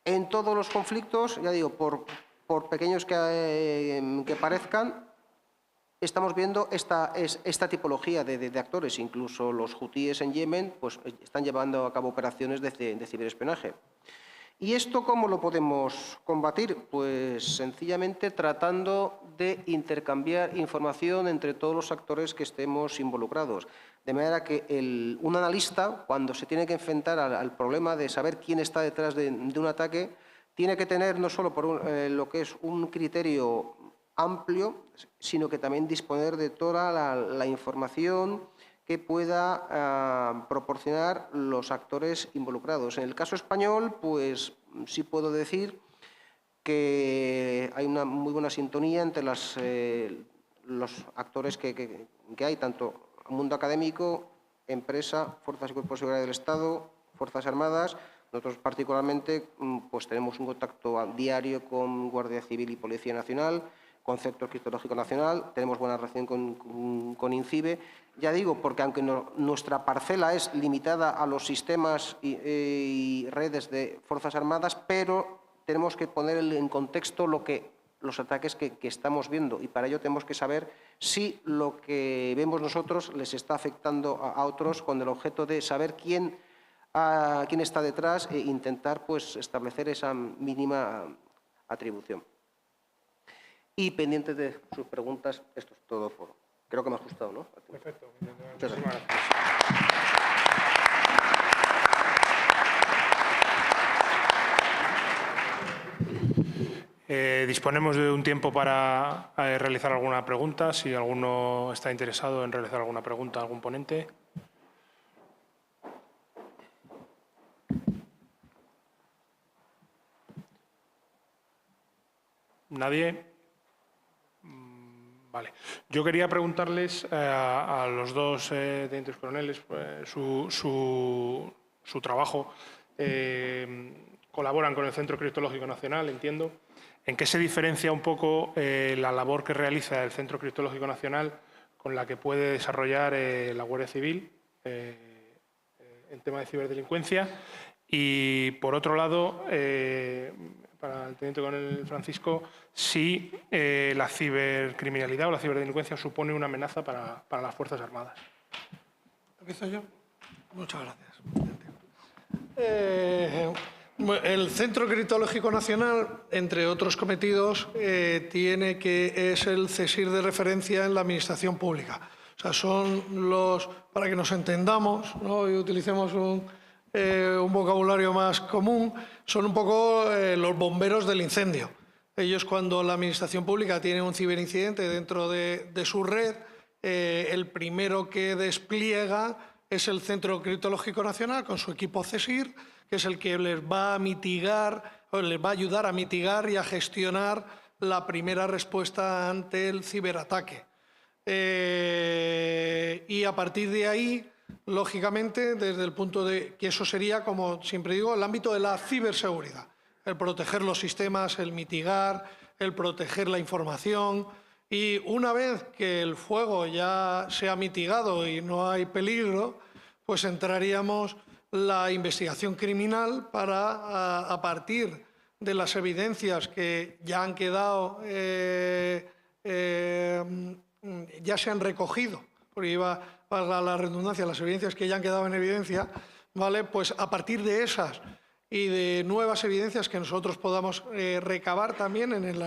En todos los conflictos, ya digo, por pequeños que parezcan, estamos viendo esta tipología de actores. Incluso los hutíes en Yemen pues, están llevando a cabo operaciones de ciberespionaje. ¿Y esto cómo lo podemos combatir? Pues sencillamente tratando de intercambiar información entre todos los actores que estemos involucrados. De manera que un analista, cuando se tiene que enfrentar al problema de saber quién está detrás de un ataque, tiene que tener no solo lo que es un criterio amplio, sino que también disponer de toda la información que pueda proporcionar los actores involucrados. En el caso español, pues sí puedo decir que hay una muy buena sintonía entre los actores que hay, tanto mundo académico, empresa, fuerzas y cuerpos de seguridad del Estado, Fuerzas Armadas. Nosotros particularmente pues tenemos un contacto diario con Guardia Civil y Policía Nacional, Concepto Criptológico Nacional, tenemos buena relación con INCIBE. Ya digo, porque aunque nuestra parcela es limitada a los sistemas y redes de Fuerzas Armadas, pero tenemos que poner en contexto los ataques que estamos viendo, y para ello tenemos que saber si lo que vemos nosotros les está afectando a otros, con el objeto de saber quién está detrás e intentar pues, establecer esa mínima atribución. Y pendientes de sus preguntas, esto es todo. Creo que me ha ajustado, ¿no? Perfecto. Muchas gracias. Disponemos de un tiempo para realizar alguna pregunta, si alguno está interesado en realizar alguna pregunta a algún ponente. ¿Nadie? Vale. Yo quería preguntarles a los dos tenientes coroneles su trabajo. colaboran con el Centro Criptológico Nacional, entiendo. ¿En qué se diferencia un poco la labor que realiza el Centro Criptológico Nacional con la que puede desarrollar la Guardia Civil en tema de ciberdelincuencia? Y, por otro lado, para el teniente coronel Francisco, si la cibercriminalidad o la ciberdelincuencia supone una amenaza para las Fuerzas Armadas. ¿Empiezo yo? Muchas gracias. El Centro Criptológico Nacional, entre otros cometidos, tiene que es el CSIR de referencia en la Administración Pública. O sea, son los, para que nos entendamos, ¿no?, y utilicemos un vocabulario más común, son un poco los bomberos del incendio. Ellos, cuando la Administración Pública tiene un ciberincidente dentro de su red, el primero que despliega es el Centro Criptológico Nacional con su equipo CSIR, que es el que les va a mitigar, o les va a ayudar a mitigar y a gestionar la primera respuesta ante el ciberataque. Y a partir de ahí, lógicamente, desde el punto de que eso sería, como siempre digo, el ámbito de la ciberseguridad. El proteger los sistemas, el mitigar, el proteger la información. Y una vez que el fuego ya se ha mitigado y no hay peligro, pues entraríamos la investigación criminal para, a partir de las evidencias que ya han quedado, ya se han recogido, porque iba a la redundancia, las evidencias que ya han quedado en evidencia, ¿vale? Pues a partir de esas y de nuevas evidencias que nosotros podamos recabar también en el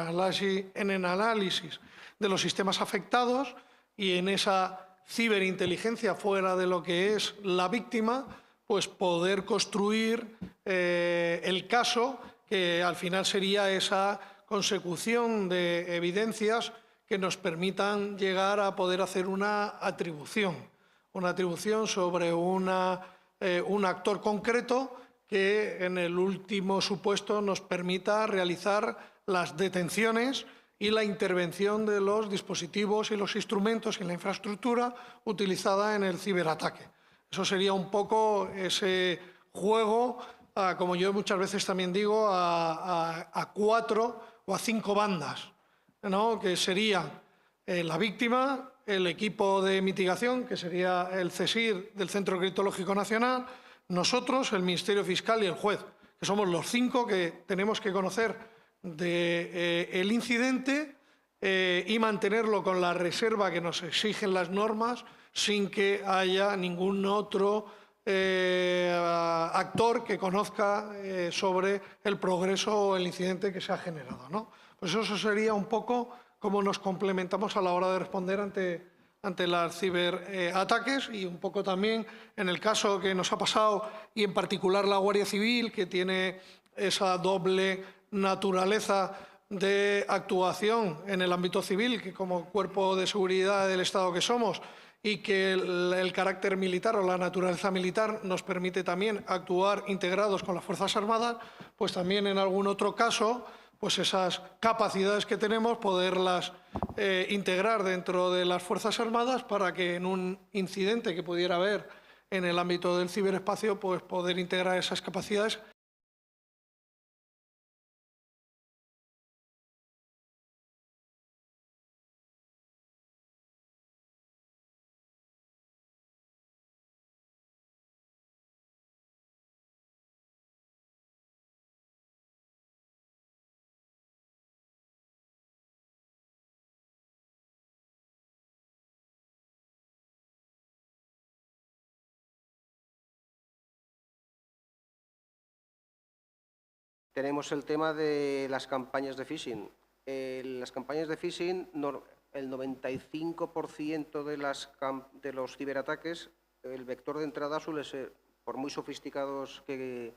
análisis de los sistemas afectados y en esa ciberinteligencia fuera de lo que es la víctima, pues poder construir el caso que al final sería esa consecución de evidencias que nos permitan llegar a poder hacer una atribución sobre un actor concreto que en el último supuesto nos permita realizar las detenciones y la intervención de los dispositivos y los instrumentos y la infraestructura utilizada en el ciberataque. Eso sería un poco ese juego, como yo muchas veces también digo, a 4 o a 5 bandas, ¿no?, que serían la víctima, el equipo de mitigación, que sería el CSIR del Centro Criptológico Nacional, nosotros, el Ministerio Fiscal y el juez, que somos los 5 que tenemos que conocer del incidente y mantenerlo con la reserva que nos exigen las normas, sin que haya ningún otro actor que conozca sobre el progreso o el incidente que se ha generado, ¿no? Pues eso sería un poco cómo nos complementamos a la hora de responder ante los ciberataques y un poco también en el caso que nos ha pasado y en particular la Guardia Civil, que tiene esa doble naturaleza de actuación en el ámbito civil, que como cuerpo de seguridad del Estado que somos, y que el carácter militar o la naturaleza militar nos permite también actuar integrados con las Fuerzas Armadas, pues también en algún otro caso, pues esas capacidades que tenemos, poderlas integrar dentro de las Fuerzas Armadas para que en un incidente que pudiera haber en el ámbito del ciberespacio, pues poder integrar esas capacidades. Tenemos el tema de las campañas de phishing. Las campañas de phishing, el 95% de los ciberataques, el vector de entrada suele ser, por muy sofisticados que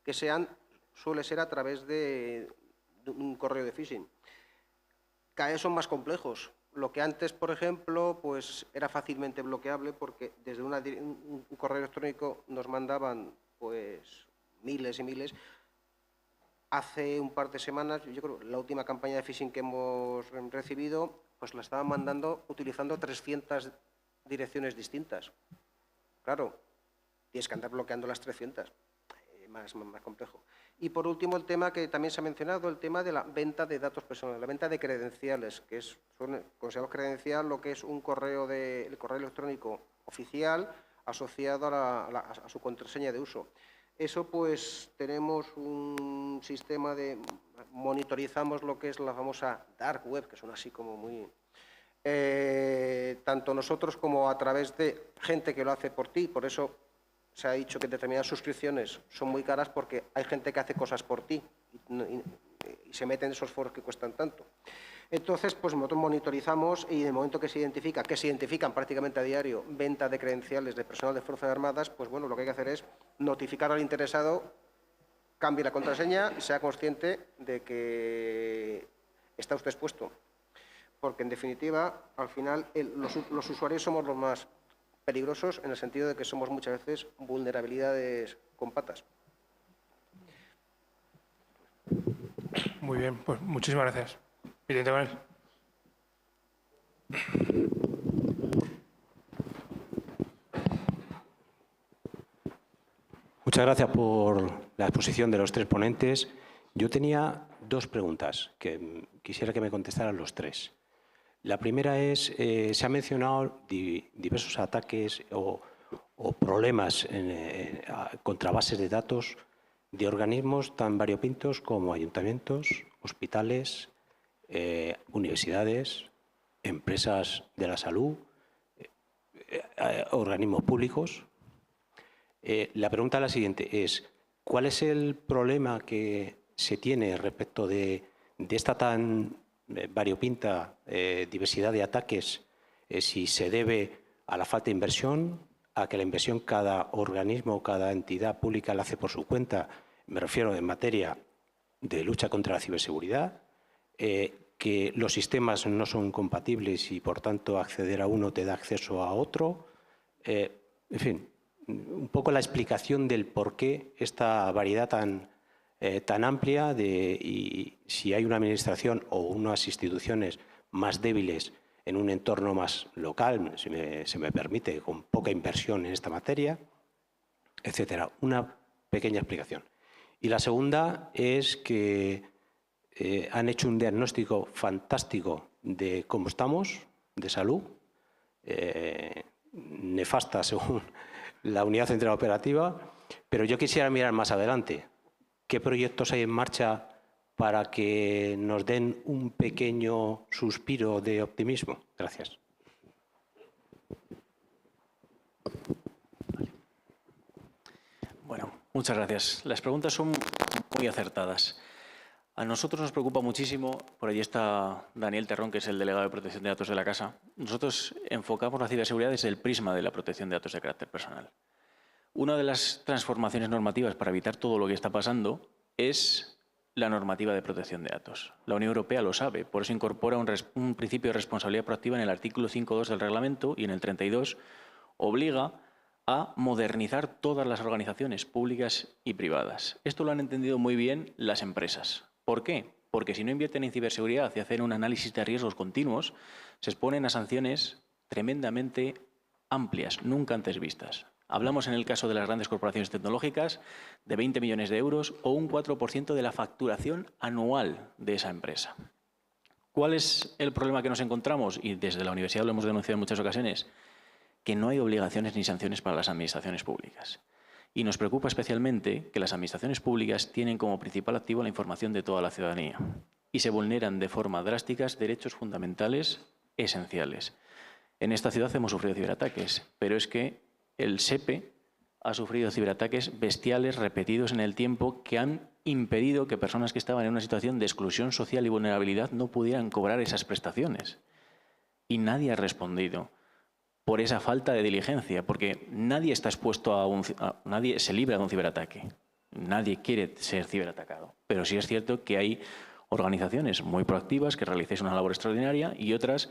sean, suele ser a través de un correo de phishing. Cada vez son más complejos. Lo que antes, por ejemplo, pues era fácilmente bloqueable porque desde un correo electrónico nos mandaban pues miles y miles. Hace un par de semanas, yo creo, la última campaña de phishing que hemos recibido, pues la estaban mandando utilizando 300 direcciones distintas. Claro, tienes que andar bloqueando las 300, más complejo. Y por último, el tema que también se ha mencionado, el tema de la venta de datos personales, la venta de credenciales, que consideramos credencial lo que es el correo electrónico oficial asociado a su contraseña de uso. Eso, pues, tenemos un sistema de monitorizamos lo que es la famosa dark web, que son así como muy... tanto nosotros como a través de gente que lo hace por ti, por eso se ha dicho que determinadas suscripciones son muy caras porque hay gente que hace cosas por ti y se meten en esos foros que cuestan tanto. Entonces, pues nosotros monitorizamos y en el momento que se identifican prácticamente a diario venta de credenciales de personal de Fuerzas Armadas, pues bueno, lo que hay que hacer es notificar al interesado, cambie la contraseña y sea consciente de que está usted expuesto. Porque, en definitiva, al final, los usuarios somos los más peligrosos en el sentido de que somos muchas veces vulnerabilidades con patas. Muy bien, pues muchísimas gracias. Presidente Manuel. Muchas gracias por la exposición de los tres ponentes. Yo tenía dos preguntas que quisiera que me contestaran los tres. La primera es, se han mencionado diversos ataques o problemas contra bases de datos de organismos tan variopintos como ayuntamientos, hospitales, universidades, empresas de la salud, organismos públicos. La pregunta es la siguiente, ¿cuál es el problema que se tiene respecto de esta tan variopinta diversidad de ataques, si se debe a la falta de inversión, a que la inversión cada organismo, cada entidad pública la hace por su cuenta, me refiero en materia de lucha contra la ciberseguridad, que los sistemas no son compatibles y, por tanto, acceder a uno te da acceso a otro. En fin, un poco la explicación del por qué esta variedad tan amplia y si hay una administración o unas instituciones más débiles en un entorno más local, se me permite, con poca inversión en esta materia, etcétera. Una pequeña explicación. Y la segunda es que han hecho un diagnóstico fantástico de cómo estamos, de salud, nefasta según la Unidad Central Operativa, pero yo quisiera mirar más adelante. ¿Qué proyectos hay en marcha para que nos den un pequeño suspiro de optimismo? Gracias. Bueno, muchas gracias. Las preguntas son muy acertadas. A nosotros nos preocupa muchísimo, por allí está Daniel Terrón, que es el delegado de protección de datos de la Casa. Nosotros enfocamos la ciberseguridad desde el prisma de la protección de datos de carácter personal. Una de las transformaciones normativas para evitar todo lo que está pasando es la normativa de protección de datos. La Unión Europea lo sabe, por eso incorpora un principio de responsabilidad proactiva en el artículo 5.2 del reglamento y en el 32 obliga a modernizar todas las organizaciones públicas y privadas. Esto lo han entendido muy bien las empresas. ¿Por qué? Porque si no invierten en ciberseguridad y hacen un análisis de riesgos continuos, se exponen a sanciones tremendamente amplias, nunca antes vistas. Hablamos en el caso de las grandes corporaciones tecnológicas de 20 millones de euros o un 4% de la facturación anual de esa empresa. ¿Cuál es el problema que nos encontramos? Y desde la universidad lo hemos denunciado en muchas ocasiones, que no hay obligaciones ni sanciones para las administraciones públicas. Y nos preocupa especialmente que las administraciones públicas tienen como principal activo la información de toda la ciudadanía y se vulneran de forma drástica derechos fundamentales esenciales. En esta ciudad hemos sufrido ciberataques, pero es que el SEPE ha sufrido ciberataques bestiales repetidos en el tiempo que han impedido que personas que estaban en una situación de exclusión social y vulnerabilidad no pudieran cobrar esas prestaciones. Y nadie ha respondido por esa falta de diligencia, porque nadie está expuesto nadie se libra de un ciberataque. Nadie quiere ser ciberatacado. Pero sí es cierto que hay organizaciones muy proactivas que realicéis una labor extraordinaria y otras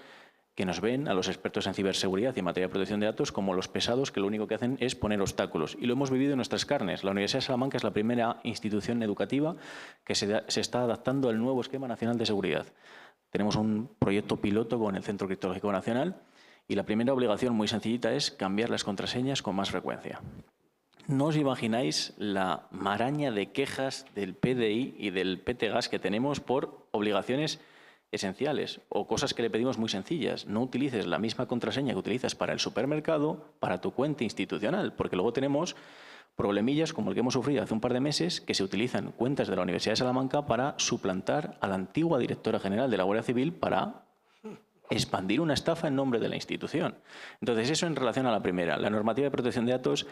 que nos ven a los expertos en ciberseguridad y en materia de protección de datos como los pesados que lo único que hacen es poner obstáculos. Y lo hemos vivido en nuestras carnes. La Universidad de Salamanca es la primera institución educativa que se está adaptando al nuevo esquema nacional de seguridad. Tenemos un proyecto piloto con el Centro Criptológico Nacional y la primera obligación muy sencillita es cambiar las contraseñas con más frecuencia. No os imagináis la maraña de quejas del PDI y del PTGAS que tenemos por obligaciones esenciales o cosas que le pedimos muy sencillas. No utilices la misma contraseña que utilizas para el supermercado para tu cuenta institucional, porque luego tenemos problemillas como el que hemos sufrido hace un par de meses, que se utilizan cuentas de la Universidad de Salamanca para suplantar a la antigua directora general de la Guardia Civil para expandir una estafa en nombre de la institución. Entonces, eso en relación a la primera. La normativa de protección de datos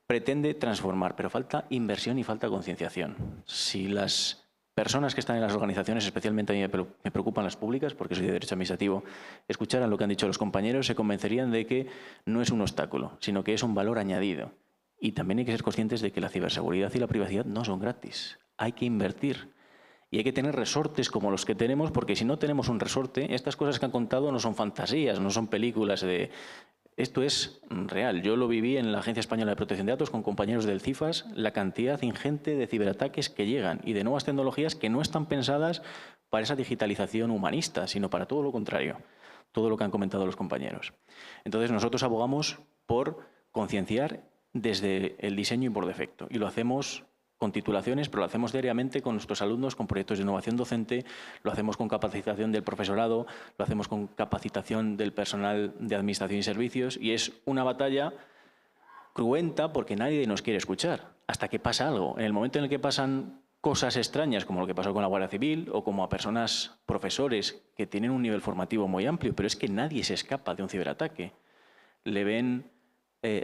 pretende transformar, pero falta inversión y falta concienciación. Si las personas que están en las organizaciones, especialmente a mí me preocupan las públicas, porque soy de Derecho Administrativo, escucharan lo que han dicho los compañeros, se convencerían de que no es un obstáculo, sino que es un valor añadido. Y también hay que ser conscientes de que la ciberseguridad y la privacidad no son gratis. Hay que invertir. Y hay que tener resortes como los que tenemos, porque si no tenemos un resorte, estas cosas que han contado no son fantasías, no son películas de... Esto es real. Yo lo viví en la Agencia Española de Protección de Datos con compañeros del CIFAS, la cantidad ingente de ciberataques que llegan y de nuevas tecnologías que no están pensadas para esa digitalización humanista, sino para todo lo contrario, todo lo que han comentado los compañeros. Entonces, nosotros abogamos por concienciar desde el diseño y por defecto, y lo hacemos con titulaciones, pero lo hacemos diariamente con nuestros alumnos, con proyectos de innovación docente, lo hacemos con capacitación del profesorado, lo hacemos con capacitación del personal de administración y servicios, y es una batalla cruenta porque nadie nos quiere escuchar, hasta que pasa algo. En el momento en el que pasan cosas extrañas, como lo que pasó con la Guardia Civil, o como a personas, profesores, que tienen un nivel formativo muy amplio, pero es que nadie se escapa de un ciberataque. Le ven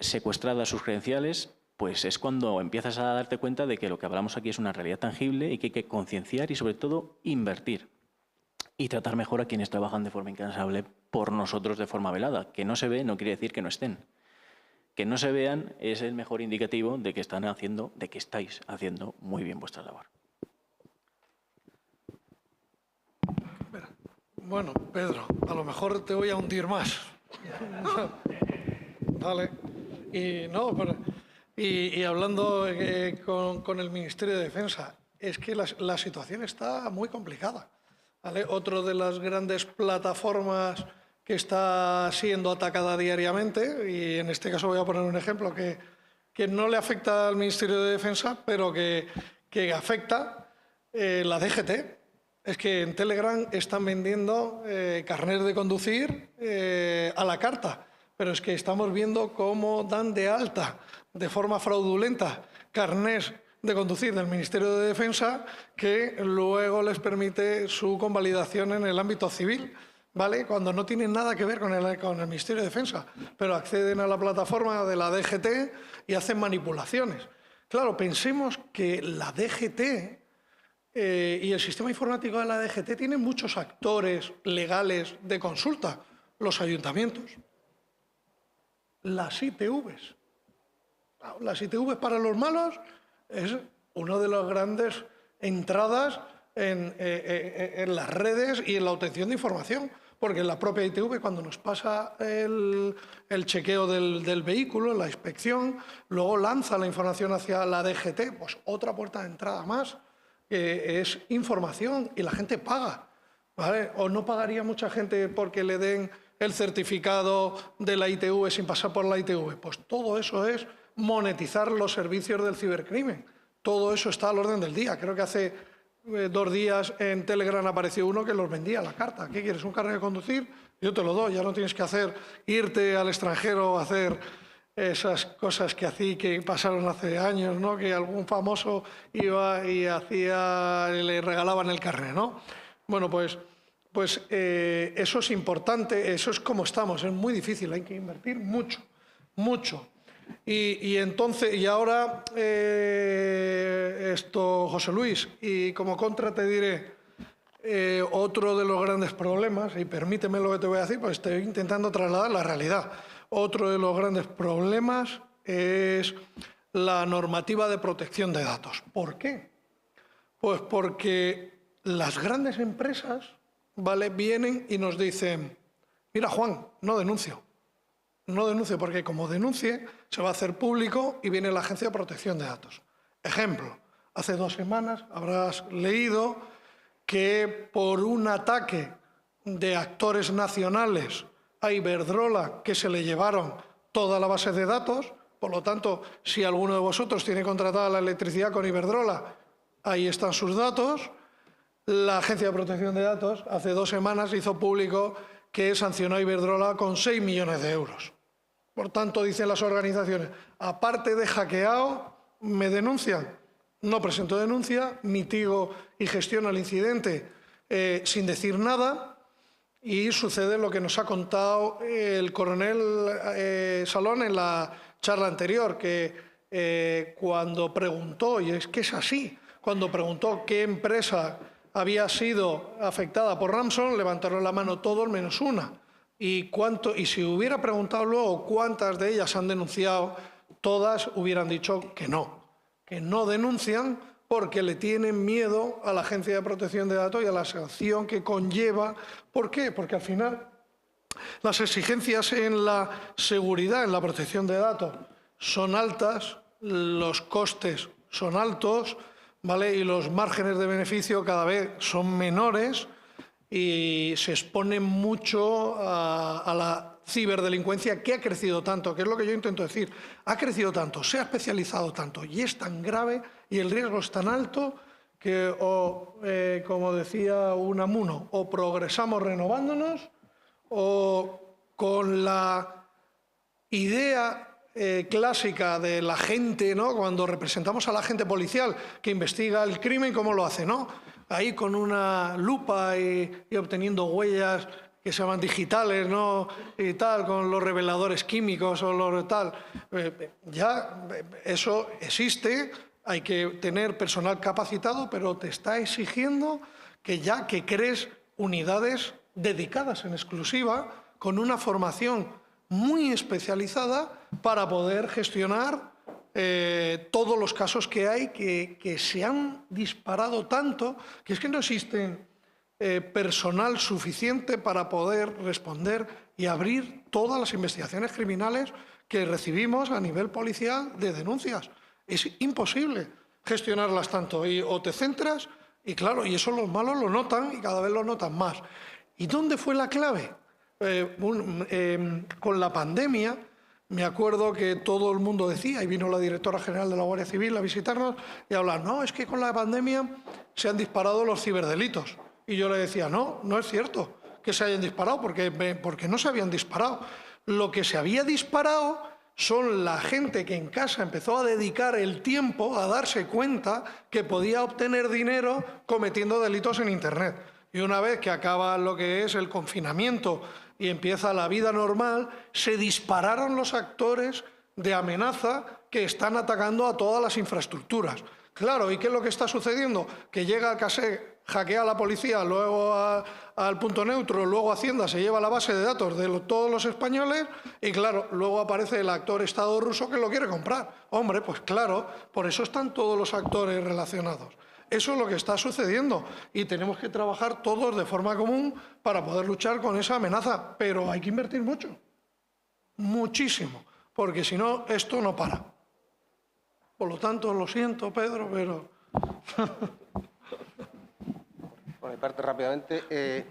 secuestradas sus credenciales, pues es cuando empiezas a darte cuenta de que lo que hablamos aquí es una realidad tangible y que hay que concienciar y, sobre todo, invertir y tratar mejor a quienes trabajan de forma incansable por nosotros de forma velada. Que no se ve no quiere decir que no estén. Que no se vean es el mejor indicativo de que estáis haciendo muy bien vuestra labor. Bueno, Pedro, a lo mejor te voy a hundir más. Vale. Y hablando con el Ministerio de Defensa, es que la situación está muy complicada, ¿vale? Otro de las grandes plataformas que está siendo atacada diariamente, y en este caso voy a poner un ejemplo que no le afecta al Ministerio de Defensa, pero que afecta la DGT. Es que en Telegram están vendiendo carnet de conducir a la carta, pero es que estamos viendo cómo dan de alta de forma fraudulenta carnés de conducir del Ministerio de Defensa que luego les permite su convalidación en el ámbito civil, ¿vale? Cuando no tienen nada que ver con el Ministerio de Defensa, pero acceden a la plataforma de la DGT y hacen manipulaciones. Claro, pensemos que la DGT y el sistema informático de la DGT tiene muchos actores legales de consulta, los ayuntamientos, las ITVs. Las ITVs para los malos es una de las grandes entradas en las redes y en la obtención de información, porque la propia ITV, cuando nos pasa el chequeo del vehículo, la inspección, luego lanza la información hacia la DGT, pues otra puerta de entrada más, que es información y la gente paga, ¿vale? O no pagaría mucha gente porque le den el certificado de la ITV sin pasar por la ITV. Pues todo eso es monetizar los servicios del cibercrimen. Todo eso está al orden del día. Creo que hace 2 días en Telegram apareció uno que los vendía a la carta. ¿Qué quieres? ¿Un carnet de conducir? Yo te lo doy. Ya no tienes que irte al extranjero a hacer esas cosas que pasaron hace años, ¿no? Que algún famoso iba y le regalaban el carnet, ¿no? Bueno, pues eso es importante, eso es como estamos, es muy difícil, hay que invertir mucho, mucho. Y entonces, y ahora José Luis, y como contra te diré, otro de los grandes problemas, y permíteme lo que te voy a decir, pues estoy intentando trasladar la realidad. Otro de los grandes problemas es la normativa de protección de datos. ¿Por qué? Pues porque las grandes empresas, ¿vale?, vienen y nos dicen, mira Juan, no denuncio. No denuncio porque como denuncie se va a hacer público y viene la Agencia de Protección de Datos. Ejemplo, hace 2 semanas habrás leído que por un ataque de actores nacionales a Iberdrola, que se le llevaron toda la base de datos, Por lo tanto, si alguno de vosotros tiene contratada la electricidad con Iberdrola, ahí están sus datos. La Agencia de Protección de Datos hace 2 semanas hizo público que sancionó a Iberdrola con 6 millones de euros. Por tanto, dicen las organizaciones, aparte de hackeado, me denuncian. No presento denuncia, mitigo y gestiono el incidente sin decir nada. Y sucede lo que nos ha contado el coronel Salón en la charla anterior, que cuando preguntó, y es que es así, cuando preguntó qué empresa había sido afectada por Ramson, levantaron la mano todos menos una. Y si hubiera preguntado luego cuántas de ellas han denunciado, todas hubieran dicho que no denuncian porque le tienen miedo a la Agencia de Protección de Datos y a la sanción que conlleva. ¿Por qué? Porque al final las exigencias en la seguridad, en la protección de datos, son altas, los costes son altos, ¿vale? Y los márgenes de beneficio cada vez son menores y se expone mucho a la ciberdelincuencia, que ha crecido tanto, que es lo que yo intento decir, ha crecido tanto, se ha especializado tanto y es tan grave y el riesgo es tan alto que, como decía Unamuno, o progresamos renovándonos o con la idea clásica de la gente, ¿no? Cuando representamos a la gente policial que investiga el crimen, ¿cómo lo hace, no? Ahí con una lupa y obteniendo huellas que se llaman digitales, ¿no? Y tal, con los reveladores químicos o los tal. Ya eso existe, hay que tener personal capacitado, pero te está exigiendo que crees unidades dedicadas en exclusiva, con una formación muy especializada para poder gestionar todos los casos que hay, que se han disparado tanto, que es que no existen personal suficiente para poder responder y abrir todas las investigaciones criminales que recibimos a nivel policial de denuncias. Es imposible gestionarlas tanto, o te centras, y claro, y eso los malos lo notan y cada vez lo notan más. ¿Y dónde fue la clave? Con la pandemia, me acuerdo que todo el mundo decía, y vino la directora general de la Guardia Civil a visitarnos y a hablar, no, es que con la pandemia se han disparado los ciberdelitos. Y yo le decía, no es cierto que se hayan disparado, porque no se habían disparado. Lo que se había disparado son la gente que en casa empezó a dedicar el tiempo a darse cuenta que podía obtener dinero cometiendo delitos en Internet. Y una vez que acaba lo que es el confinamiento y empieza la vida normal, se dispararon los actores de amenaza que están atacando a todas las infraestructuras. Claro, ¿y qué es lo que está sucediendo? Que llega al cassette, hackea a la policía, luego al punto neutro, luego Hacienda se lleva la base de datos de todos los españoles y claro, luego aparece el actor Estado ruso que lo quiere comprar. Hombre, pues claro, por eso están todos los actores relacionados. Eso es lo que está sucediendo y tenemos que trabajar todos de forma común para poder luchar con esa amenaza, pero hay que invertir mucho, muchísimo, porque si no, esto no para. Por lo tanto, lo siento, Pedro, pero... Por mi parte, rápidamente,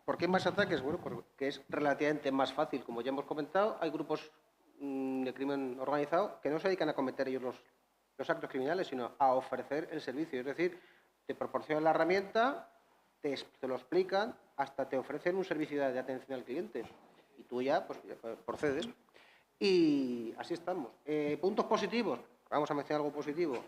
¿por qué más ataques? Bueno, porque es relativamente más fácil. Como ya hemos comentado, hay grupos de crimen organizado que no se dedican a cometer ellos los actos criminales, sino a ofrecer el servicio. Es decir, te proporcionan la herramienta, te lo explican, hasta te ofrecen un servicio de atención al cliente. Y tú ya, pues, procedes. Y así estamos. Puntos positivos. Vamos a mencionar algo positivo.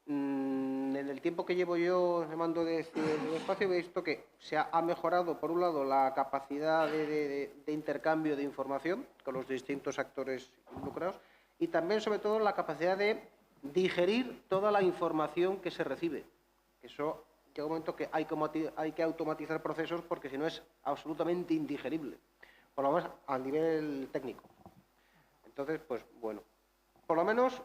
En el tiempo que llevo yo en el mando de espacio he visto que se ha mejorado, por un lado, la capacidad de intercambio de información con los distintos actores involucrados y también, sobre todo, la capacidad de digerir toda la información que se recibe. Eso llega un momento que hay que automatizar procesos porque si no es absolutamente indigerible, por lo menos a nivel técnico. Entonces, pues bueno, por lo menos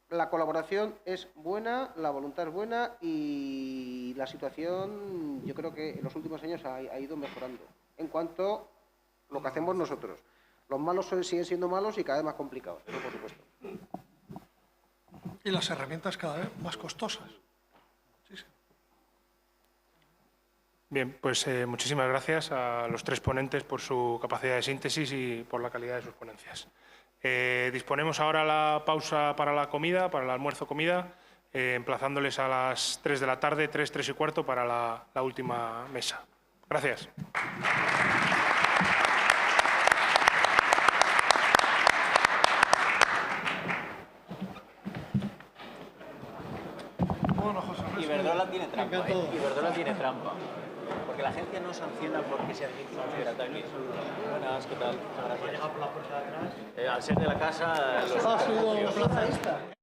la colaboración es buena, la voluntad es buena y la situación yo creo que en los últimos años ha ido mejorando en cuanto a lo que hacemos nosotros. Los malos siguen siendo malos y cada vez más complicados, eso por supuesto. Y las herramientas cada vez más costosas. Sí, sí. Bien, pues muchísimas gracias a los tres ponentes por su capacidad de síntesis y por la calidad de sus ponencias. Disponemos ahora la pausa para la comida, para el almuerzo-comida, emplazándoles a las 3 de la tarde, 3, 3 y cuarto, para la última mesa. Gracias. Bueno, José Luis. Iberdrola tiene trampa, Iberdrola tiene trampa. Porque la agencia no sanciona porque sea víctima de ciberataques. Buenas, ¿qué tal? Muchas gracias. Al ser de la casa... Ha sido un placer.